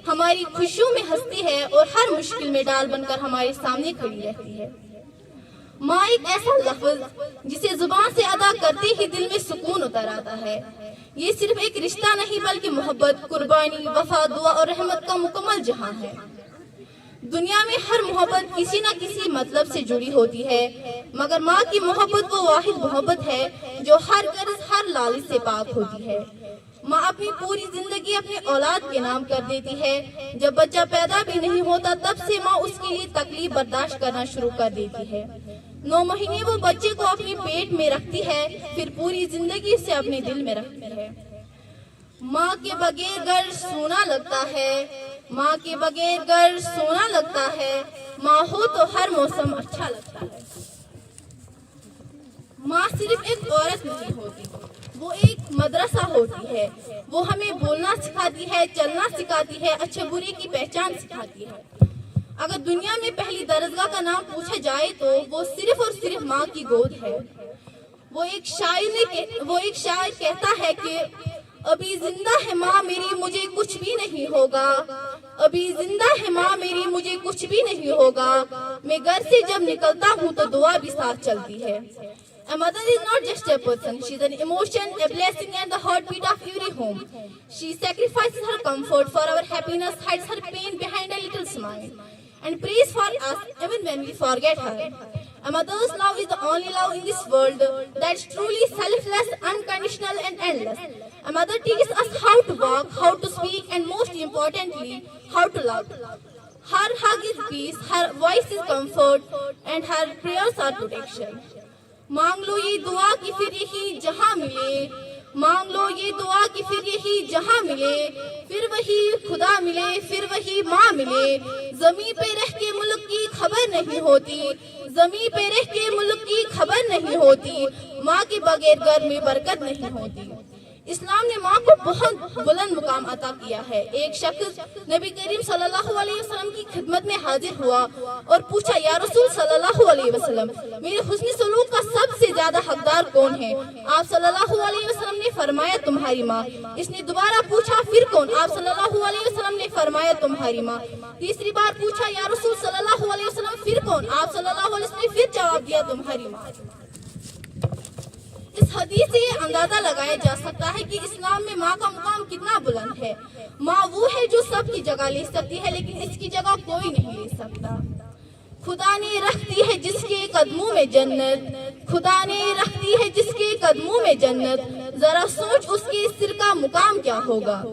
हमारी खुशियों में हंसती है और हर मुश्किल में डाल बनकर हमारे सामने खड़ी रहती है। माँ एक ऐसा लफ्ज जिसे जुबान से अदा करते ही दिल में सुकून उतर आता है। ये सिर्फ एक रिश्ता नहीं बल्कि मोहब्बत, कुर्बानी, वफा, दुआ और रहमत का मुकम्मल जहां है। दुनिया में हर मोहब्बत किसी न किसी मतलब से जुड़ी होती है, मगर माँ की मोहब्बत वो वाहिद मोहब्बत है जो हर गर्ज, हर लालच से पाक होती है। माँ अपनी पूरी जिंदगी अपने औलाद के नाम कर देती है। जब बच्चा पैदा भी नहीं होता तब से माँ उसके लिए तकलीफ बर्दाश्त करना शुरू कर देती है। 9 महीने वो बच्चे को अपने पेट में रखती है, फिर पूरी जिंदगी से अपने दिल में रखती है। माँ के बगैर घर सोना लगता है, माँ के बगैर घर सोना लगता है। माँ हो तो हर मौसम अच्छा लगता है। माँ सिर्फ एक औरत नहीं होती, वो एक मदरसा होती है। वो हमें बोलना सिखाती है, चलना सिखाती है, अच्छे बुरे की पहचान सिखाती है। अगर दुनिया में पहली दरगाह का नाम पूछा जाए तो वो सिर्फ और सिर्फ माँ की गोद है। वो एक शायर कहता है कि अभी जिंदा है माँ मेरी, मुझे कुछ भी नहीं होगा। अभी जिंदा है माँ मेरी, मुझे कुछ भी नहीं होगा। मैं घर से जब निकलता हूँ तो दुआ भी साथ चलती है। A mother is not just a person, she is an emotion, a blessing and the heartbeat of every home. She sacrifices her comfort for our happiness, hides her pain behind a little smile, and prays for us even when we forget her. A mother's love is the only love in this world that's truly selfless, unconditional and endless. A mother teaches us how to walk, how to speak and most importantly, how to love. Her hug is peace, her voice is comfort and her prayers are protection. मांग लो ये दुआ कि फिर यही जहां मिले, मांग लो ये दुआ कि फिर यही जहां मिले, फिर वही खुदा मिले, फिर वही माँ मिले। जमीन पे रह के मुल्क की खबर नहीं होती, जमीन पे रह के मुल्क की खबर नहीं होती, माँ के बगैर घर में बरकत नहीं होती। इस्लाम ने माँ को बहुत बुलंद मुकाम अता किया है। एक शख्स नबी करीम सल्लल्लाहु अलैहि वसल्लम की खिदमत में हाजिर हुआ और पूछा, या रसूल सल्लल्लाहु अलैहि वसल्लम, मेरे हुस्न सलूक का सबसे ज्यादा हकदार कौन है? आप सल्लल्लाहु अलैहि वसल्लम ने फरमाया, तुम्हारी माँ। इसने दोबारा पूछा, फिर कौन? आप सल्लल्लाहु अलैहि वसल्लम ने फरमाया, तुम्हारी माँ। तीसरी बार पूछा, या रसूल सल्लल्लाहु अलैहि वसल्लम, फिर कौन? आप सल्लल्लाहु अलैहि वसल्लम ने फिर जवाब दिया, तुम्हारी माँ। इस हदीस से अंदाजा लगाया जा सकता है कि इस्लाम में माँ का मुकाम कितना बुलंद है। माँ वो है जो सबकी जगह ले सकती है, लेकिन इसकी जगह कोई नहीं ले सकता। खुदा ने रखती है जिसके कदमों में जन्नत, खुदा ने रखती है जिसके कदमों में जन्नत, जरा सोच उसके सिर का मुकाम क्या होगा।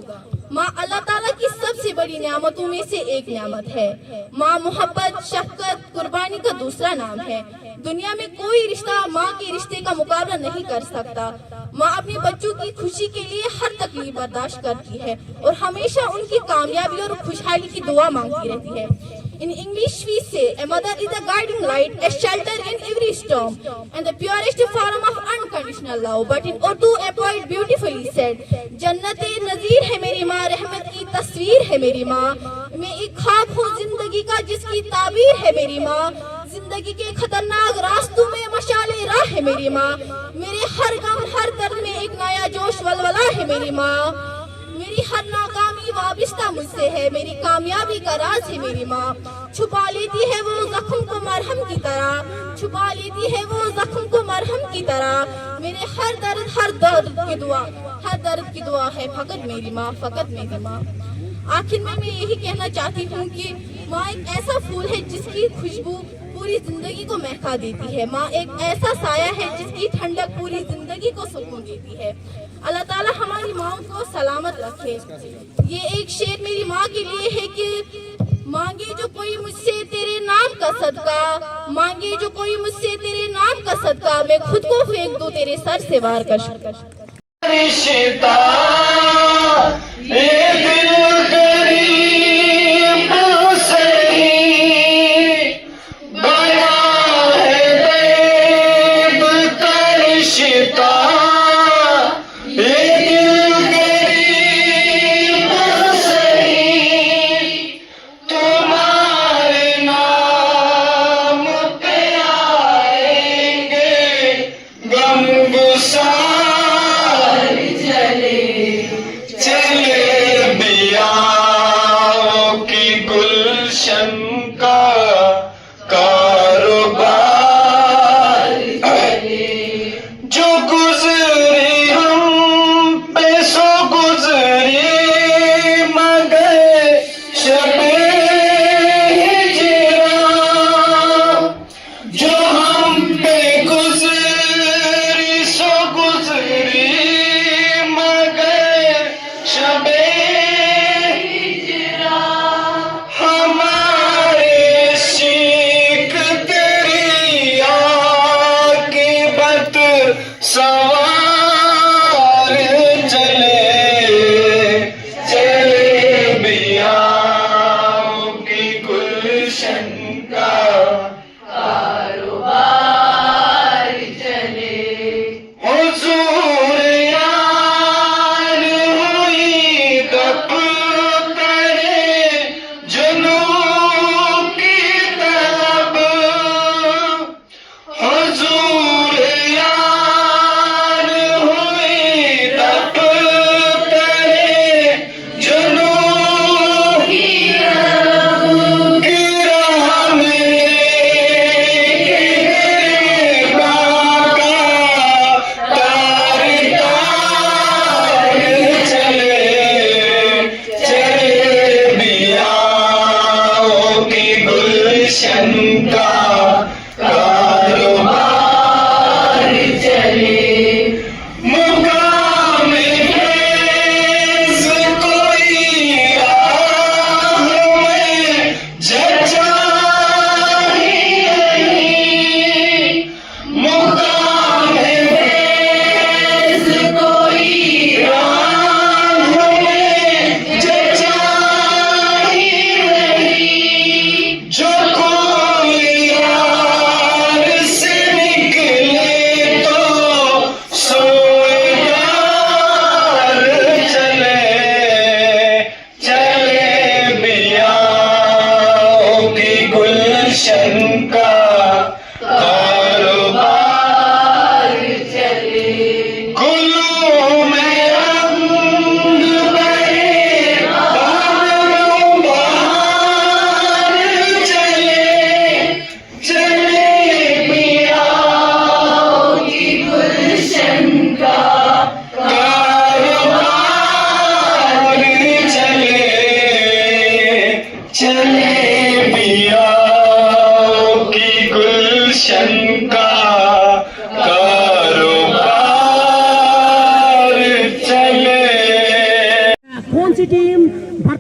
माँ अल्लाह ताला की सबसे बड़ी नियामतों में से एक नियामत है। माँ मोहब्बत, शफकत, कुर्बानी का दूसरा नाम है। दुनिया में कोई रिश्ता माँ के रिश्ते का मुकाबला नहीं कर सकता। माँ अपने बच्चों की खुशी के लिए हर तकलीफ बर्दाश्त करती है और हमेशा उनकी कामयाबी और खुशहाली की दुआ मांगती रहती है। In English we say, a mother is a guiding light, a shelter in every storm, and the purest form of unconditional love. But in Urdu, a poet beautifully said, जन्नत-ए-नज़ीर है मेरी माँ, रहमत की तस्वीर है मेरी माँ, मैं एक ख्वाब हूँ जिंदगी का जिसकी ताबीर है मेरी माँ, जिंदगी के खतरनाक रास्तों में मशाले राह है मेरी माँ, मेरे हर गम हर दर्द में एक नया जोश वलवला है मेरी माँ, मेरी हर नाकामी वाबिस्ता मुझसे है, मेरी कामयाबी का राज है मेरी माँ। छुपा लेती है वो जख्म को मरहम की तरह, छुपा लेती है वो जख्म को मरहम की तरह, मेरे हर दर्द की दुआ, हर दर्द की दुआ है फकत मेरी माँ, फकत मेरी माँ। आखिर में मैं यही कहना चाहती हूँ कि माँ एक ऐसा फूल है जिसकी खुशबू पूरी जिंदगी को महका देती है। माँ एक ऐसा साया है जिसकी ठंडक पूरी जिंदगी को सुकून देती है। अल्लाह ताला हमारी माँ को सलामत रखे। ये एक शेर मेरी माँ के लिए है कि मांगे जो कोई मुझसे तेरे नाम का सदका, मांगे जो कोई मुझसे तेरे नाम का सदका, मैं खुद को फेंक दूं तेरे सर से वार कर। रिश्ता ये दिल गरीब सही बड़ा है दैब का रिश्ता, ये दिल गरीब सही तुम्हारे नाम पे आएंगे गम गुसार का कारोबार जो गुजरी हम पे सो गुजरी, मगर शबे हिजरा जो हम पे गुजरी सो गुजरी, मगर शबे सवार चले चले बियाओं की गुलशन का कारोबार चले। हुजूर यार हुई दप करे जुनू की तलब, हुजूर यार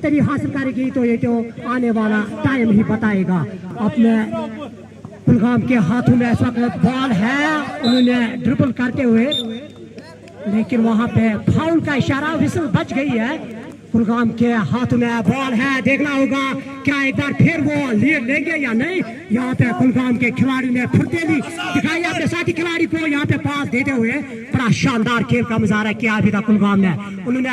बेहतरी हासिल करेगी तो ये तो आने वाला टाइम ही बताएगा। अपने कुलगाम के हाथों में इस वक्त बॉल है, उन्होंने ड्रिबल करते हुए, लेकिन वहां पे फाउल का इशारा, विसल बच गई है। कुलगाम के हाथों में बॉल है, देखना होगा क्या एक बार फिर वो लीड लेंगे या नहीं। यहाँ पे कुलगाम के खिलाड़ी ने फुर्तीली दिखाई अपने साथी खिलाड़ी को, यहाँ पे पास देते हुए बड़ा शानदार खेल का मुजाहरा किया अभी तक कुलगाम ने। उन्होंने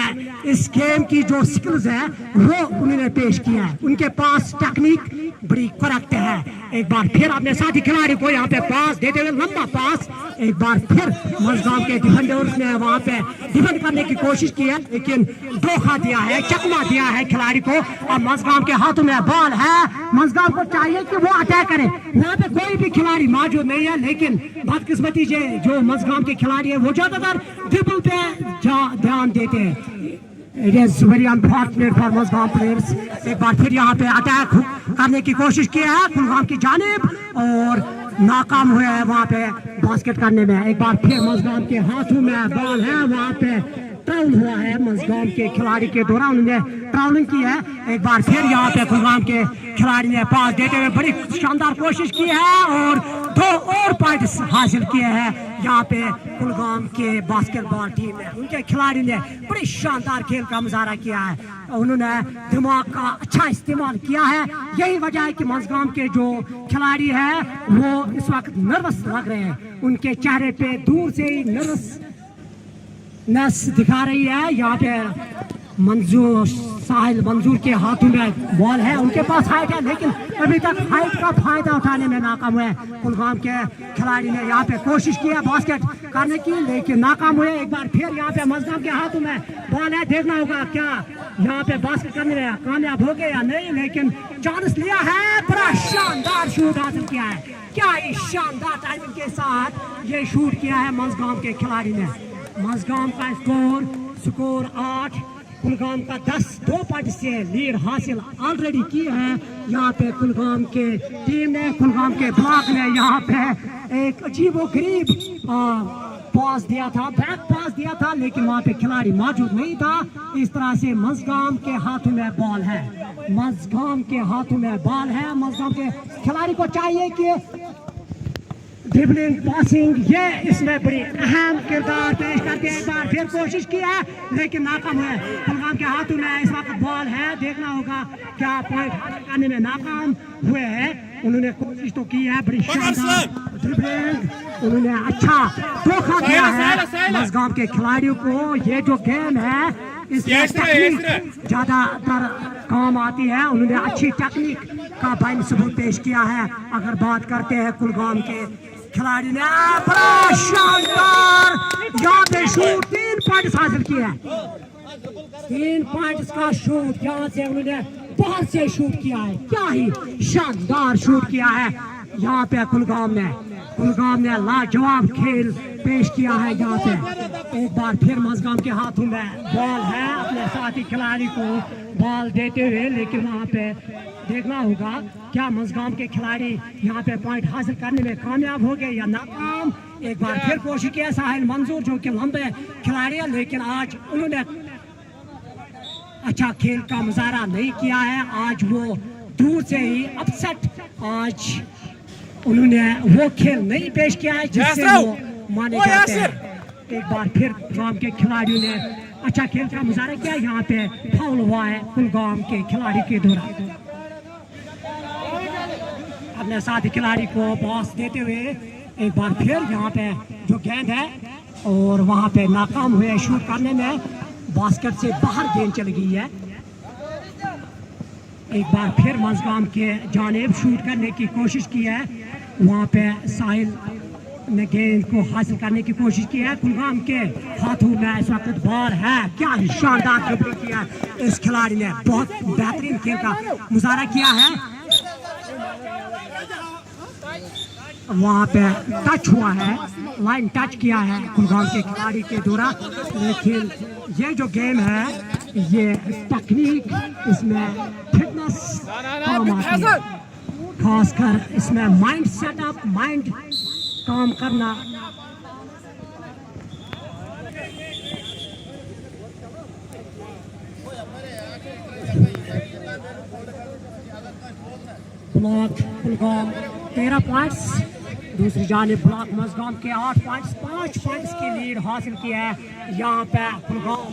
इस गेम की जो स्किल्स है वो उन्होंने पेश किया है, उनके पास टेक्निक बड़ी करेक्ट है। एक बार फिर अपने साथी खिलाड़ी को यहाँ पे पास देते हुए, लंबा पास, एक बार फिर मजगाम के डिफेंडर्स ने वहां पे डिफेंड करने की कोशिश की है, लेकिन धोखा दिया है, चकमा दिया है खिलाड़ी को। और मजगाम के हाथों में बॉल है, मजगाम को चाहिए कि वो अटैक करे। वहां पे कोई भी खिलाड़ी मौजूद नहीं है, लेकिन बदकिस्मती से जो मजगाम के खिलाड़ी है वो ज्यादातर ड्रिबल पे ध्यान देते हैं। It is very unfortunate for मजगाम players। एक बार फिर यहाँ पे अटैक करने की कोशिश की है कुलगाम की जानिब और नाकाम हुए हैं वहाँ पे बास्केट करने में। एक बार फिर मजगाम के हाथों में बॉल है, वहाँ पे ट्राउल हुआ है मजगाम के खिलाड़ी के दौरान, उन्होंने ट्राउलिंग की है। एक बार फिर यहाँ पे कुलगाम के खिलाड़ी ने पास देते हुए बड़ी शानदार कोशिश की है और 2 और पॉइंट्स हासिल किए हैं यहाँ पे कुलगाम के बास्केटबॉल टीम ने। उनके खिलाड़ी ने बड़ी शानदार खेल का मुजाहरा किया है, उन्होंने दिमाग का अच्छा इस्तेमाल किया है। यही वजह है कि मजगाम के जो खिलाड़ी है वो इस वक्त नर्वस लग रहे हैं, उनके चेहरे पे दूर से ही नर्वसनेस दिखा रही है। यहाँ पे साहिल मंजूर के हाथों में बॉल है, उनके पास हाइट है, लेकिन अभी तक हाइट का फायदा उठाने में नाकाम हुए। कुलगाम के खिलाड़ी ने यहाँ पे कोशिश की है बास्केट करने की, लेकिन नाकाम हुए। एक बार फिर यहाँ पे मजगाम के हाथों में बॉल है, देखना होगा क्या यहाँ पे बास्केट करने में कामयाब हो गए या नहीं, लेकिन चांस लिया है, बड़ा शानदार शूट हासिल किया है। क्या ही शानदार टाइमिंग के साथ ये शूट किया है मजगाम के खिलाड़ी ने। मजगाम का स्कोर 8, कुलगाम का 10, 2 पॉइंट से लीड हासिल ऑलरेडी की है। यहाँ पे कुलगाम के टीम ने, कुलगाम के ब्लॉक ने यहाँ पे एक अजीबोगरीब पास दिया था, बैक पास दिया था, लेकिन वहाँ पे खिलाड़ी मौजूद नहीं था। इस तरह से मजगाम के हाथों में बॉल है, मजगाम के हाथों में बॉल है। मजगाम के खिलाड़ी को चाहिए कि ड्रिबलिंग, पासिंग, ये इसमें बड़ी अहम किरदार पेश करके एक बार फिर कोशिश की है, लेकिन नाकाम हुए। कुलगाम के हाथों में इस वक्त बॉल है, देखना होगा क्या पॉइंट करने में नाकाम हुए हैं। उन्होंने कोशिश तो की है, बड़ी शानदार ड्रिबलिंग, उन्होंने अच्छा धोखा दिया है मजगाम के खिलाड़ियों को। ये जो गेम है इसमें टेक्निक ज्यादातर काम आती है, उन्होंने अच्छी टेक्निक का बाइन सबूत पेश किया है। अगर बात करते हैं कुलगाम के खिलाड़ी ने बड़ा शानदार यहाँ पे शूट, 3 पॉइंट हासिल किए हैं, 3 पॉइंट्स का शूट यहाँ से उन्होंने बहुत से शूट किया है। क्या ही शानदार शूट किया है यहाँ पे कुलगाम ने लाजवाब खेल पेश किया है यहाँ पे। एक बार फिर मजगाम के हाथों में बॉल है, अपने साथी खिलाड़ी को बॉल देते हुए, लेकिन वहाँ पे देखना होगा क्या मजगाम के खिलाड़ी यहाँ पे पॉइंट हासिल करने में कामयाब हो गए या नाकाम। एक बार फिर कोशिश की है साहिल मंजूर, जो कि लंबे खिलाड़ी है, लेकिन आज उन्होंने अच्छा खेल का मुजाहरा नहीं किया है। आज वो दूर से ही अपसेट, आज उन्होंने वो खेल नहीं पेश किया है जिससे वो माने जाते हैं। एक बार फिर कुलगाम के खिलाड़ियों ने अच्छा खेल का मुजाहरा किया, यहाँ पे फाउल हुआ है कुलगाम के खिलाड़ी के दौरान। अपने साथी खिलाड़ी को पास देते हुए एक बार फिर यहाँ पे जो गेंद है और वहाँ पे नाकाम हुए शूट करने में, बास्केट से बाहर गेंद चली गई है। एक बार फिर मजगाम के जानिब शूट करने की कोशिश की है, वहाँ पे साहिल ने गेंद को हासिल करने की कोशिश की है। कुलगाम के हाथों में इस वक्त बॉल है, क्या ही शानदार ड्रिबलिंग किया इस खिलाड़ी ने, बहुत बेहतरीन खेल का मुजाहरा किया है। वहाँ पे टच हुआ है, लाइन टच किया है कुलगाम के खिलाड़ी के द्वारा, लेकिन ये जो गेम है ये टेक्निक, इसमें फिटनेस काम आती है, खासकर इसमें माइंड सेटअप, माइंड काम करना। ब्लॉक कुलगाम 13 पॉइंट्स, दूसरी जानिब ब्लॉक मजगाम के 8 पॉइंट्स, 5 पॉइंट्स की लीड हासिल की है यहाँ पे कुलगाम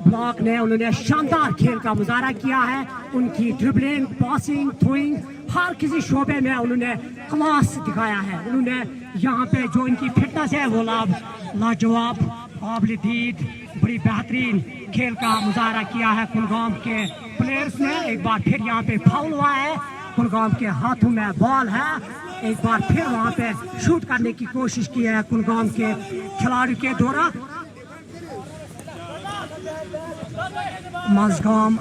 ब्लॉक ने। उन्होंने शानदार खेल का मुजाहरा किया है, उनकी ड्रिबलिंग, पासिंग, थ्रोइंग, हर किसी शोबे में उन्होंने क्लास दिखाया है। उन्होंने यहाँ पे जो इनकी फिटनेस है वो लाजवाब, काबिल दीद, बड़ी बेहतरीन खेल का मुजाहरा किया है कुलगाम के प्लेयर्स ने। एक बार फिर यहाँ पे फाउल हुआ है, कुलगाम के हाथों में बॉल है। एक बार फिर वहाँ पे शूट करने की कोशिश की है कुलगाम के खिलाड़ी के द्वारा। मजगाम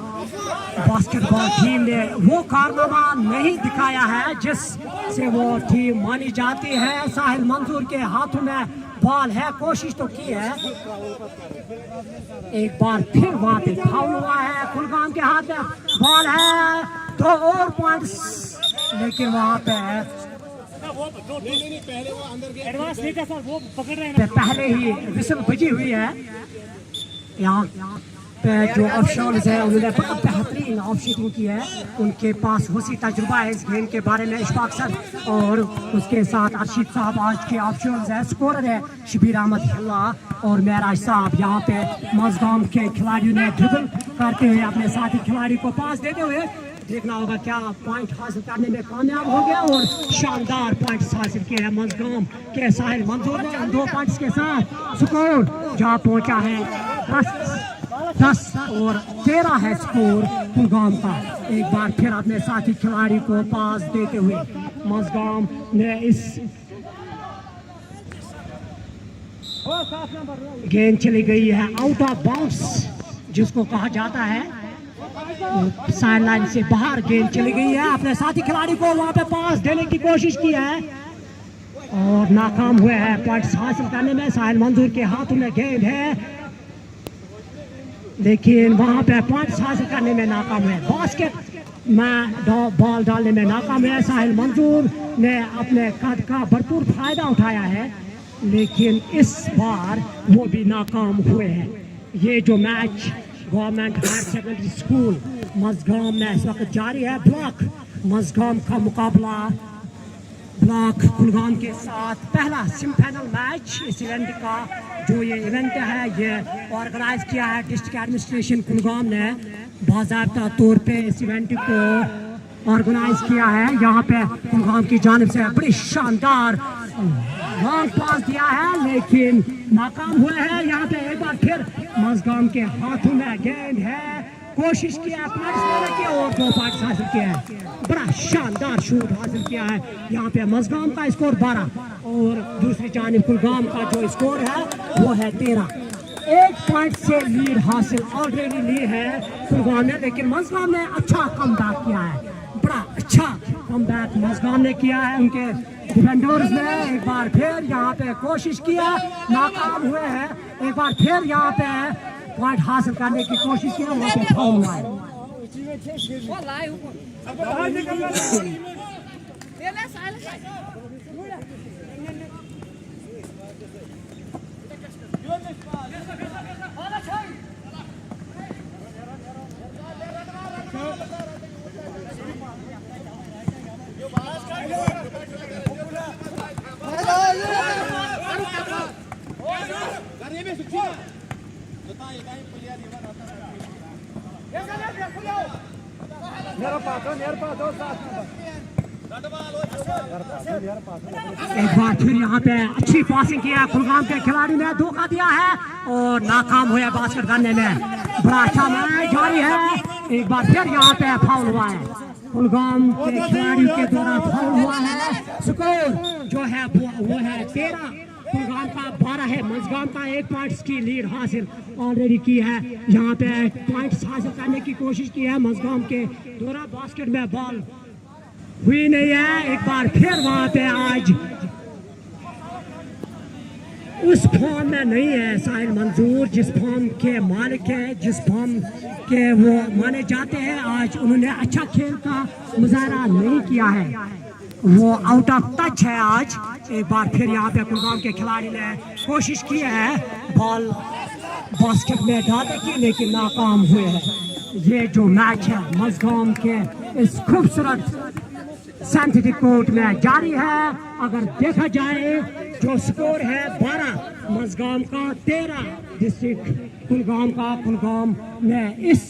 बास्केटबॉल टीम ने वो कारनामा नहीं दिखाया है जिससे वो टीम मानी जाती है। साहिल मंजूर के हाथों में बॉल है, कोशिश तो की है। एक बार फिर वहाँ पे फाउल हुआ है, कुलगाम के हाथ में बॉल है, 2 और पॉइंट्स, लेकिन वहाँ पे पहले ही विसल बजी हुई है। यहाँ पे जो ऑफशॉर्स है उन्होंने बहुत बेहतरीन ऑफ शूटिंग की है, उनके पास वसी तजुर्बा है इस गेम के बारे में। इशफाक सर और उसके साथ अर्शीद साहब आज के ऑफशॉर्स है। स्कोरर है शबीर अहमद हिल्ला और मेराज साहब। यहाँ पे मजगाम के खिलाड़ियों ने ड्रिबल करते हुए अपने साथी खिलाड़ी को पास देते हुए देखना होगा क्या पॉइंट हासिल करने में कामयाब हो गया, और शानदार पॉइंट्स हासिल किए हैं मजगाम के साहिल मंजूर ने। 2 पॉइंट्स के साथ स्कोर जहाँ पहुंचा है 10 और 13 है स्कोर कुलगाम का। एक बार फिर अपने साथी खिलाड़ी को पास देते हुए मजगाम ने इस गेंद चली गई है आउट ऑफ बाउंड्स जिसको कहा जाता है, साइड लाइन से बाहर गेंद चली गई है। अपने साथी खिलाड़ी को वहां पे पास देने की कोशिश की है और नाकाम हुए हैं पॉइंट्स हासिल करने में। साहिल मंजूर के हाथों में गेंद है लेकिन वहां पे पॉइंट्स हासिल करने में नाकाम हुए। बास्केट में बॉल डालने में नाकाम हुए। साहिल मंजूर ने अपने कद का भरपूर फायदा उठाया है लेकिन इस बार वो भी नाकाम हुए हैं। ये जो match government higher secondary school Majgam में इस वक्त जारी है। ब्लॉक मजगाम का मुकाबला ब्लॉक कुलगाम के साथ पहला सेमीफाइनल मैच इस इवेंट का। जो ये इवेंट है ये ऑर्गेनाइज किया है डिस्ट्रिक्ट एडमिनिस्ट्रेशन कुलगाम ने, बाज़ाब्ता तौर पे इस इवेंट को ऑर्गेनाइज किया है। यहाँ पे कुलगाम की जानिब से बड़ी शानदार लॉन्ग पास दिया है लेकिन नाकाम हुए हैं। यहाँ पे एक बार फिर मजगाम के हाथों में गेंद है, कोशिश किया पॉइंट्स लेने की और 2 पॉइंट्स हासिल किया है। बड़ा शानदार शूट हासिल किया है। यहाँ पे मजगाम का स्कोर 12 और दूसरी जानिब कुलगाम का जो स्कोर है वो है 13। 1 पॉइंट से लीड हासिल ऑलरेडी ली है कुलगाम ने, लेकिन मजगाम ने अच्छा कमबैक किया है। बड़ा अच्छा कमबैक मजगाम ने किया है। उनके डिफेंडर्स ने एक बार फिर यहाँ पे कोशिश किया, नाकाम हुए हैं। एक बार फिर यहाँ पे पॉइंट हासिल करने की कोशिश की, वहाँ पे फाउल हुआ है। एक बार फिर यहाँ पे अच्छी पासिंग किया है कुलगाम के खिलाड़ी ने, धोखा दिया है और नाकाम हुआ बास्केट करने में। बड़ा अच्छा मैच जारी है। एक बार फिर यहाँ पे फाउल हुआ है, कुलगाम के खिलाड़ियों के द्वारा फाउल हुआ है। स्कोर जो है वो है 13, कुलगाम का 12 है। मजगाम का 1 पॉइंट्स की लीड हासिल ऑलरेडी की है। यहाँ पे पॉइंट्स हासिल करने की कोशिश की है मजगाम के द्वारा। बास्केट में बॉल हुई नहीं है। एक बार फिर वहाँ पे आज उस फॉर्म में नहीं है साहिल मंजूर जिस फॉर्म के मालिक है, जिस फॉर्म के वो माने जाते हैं। आज उन्होंने अच्छा खेल का मुजाहरा नहीं किया है, वो आउट ऑफ टच है आज। एक बार फिर यहाँ पे कुलगाम के खिलाड़ी ने कोशिश की है, बॉल बास्केट में डाले की लेकिन नाकाम हुए हैं। ये जो मैच है मज़गाम के इस खूबसूरत सिंथेटिक कोर्ट में जारी है। अगर देखा जाए जो स्कोर है 12 मज़गाम का 13 डिस्ट्रिक्ट कुलगाम का। कुलगाम ने इस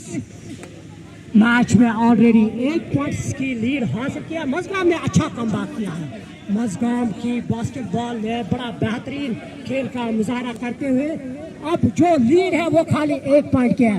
मैच में ऑलरेडी 1 पॉइंट्स की लीड हासिल किया। मज़गाम ने अच्छा कमबैक किया है। मज़गाम की बास्केटबॉल में बड़ा बेहतरीन खेल का मुजाहरा करते हुए अब जो लीड है वो खाली 1 पॉइंट की है।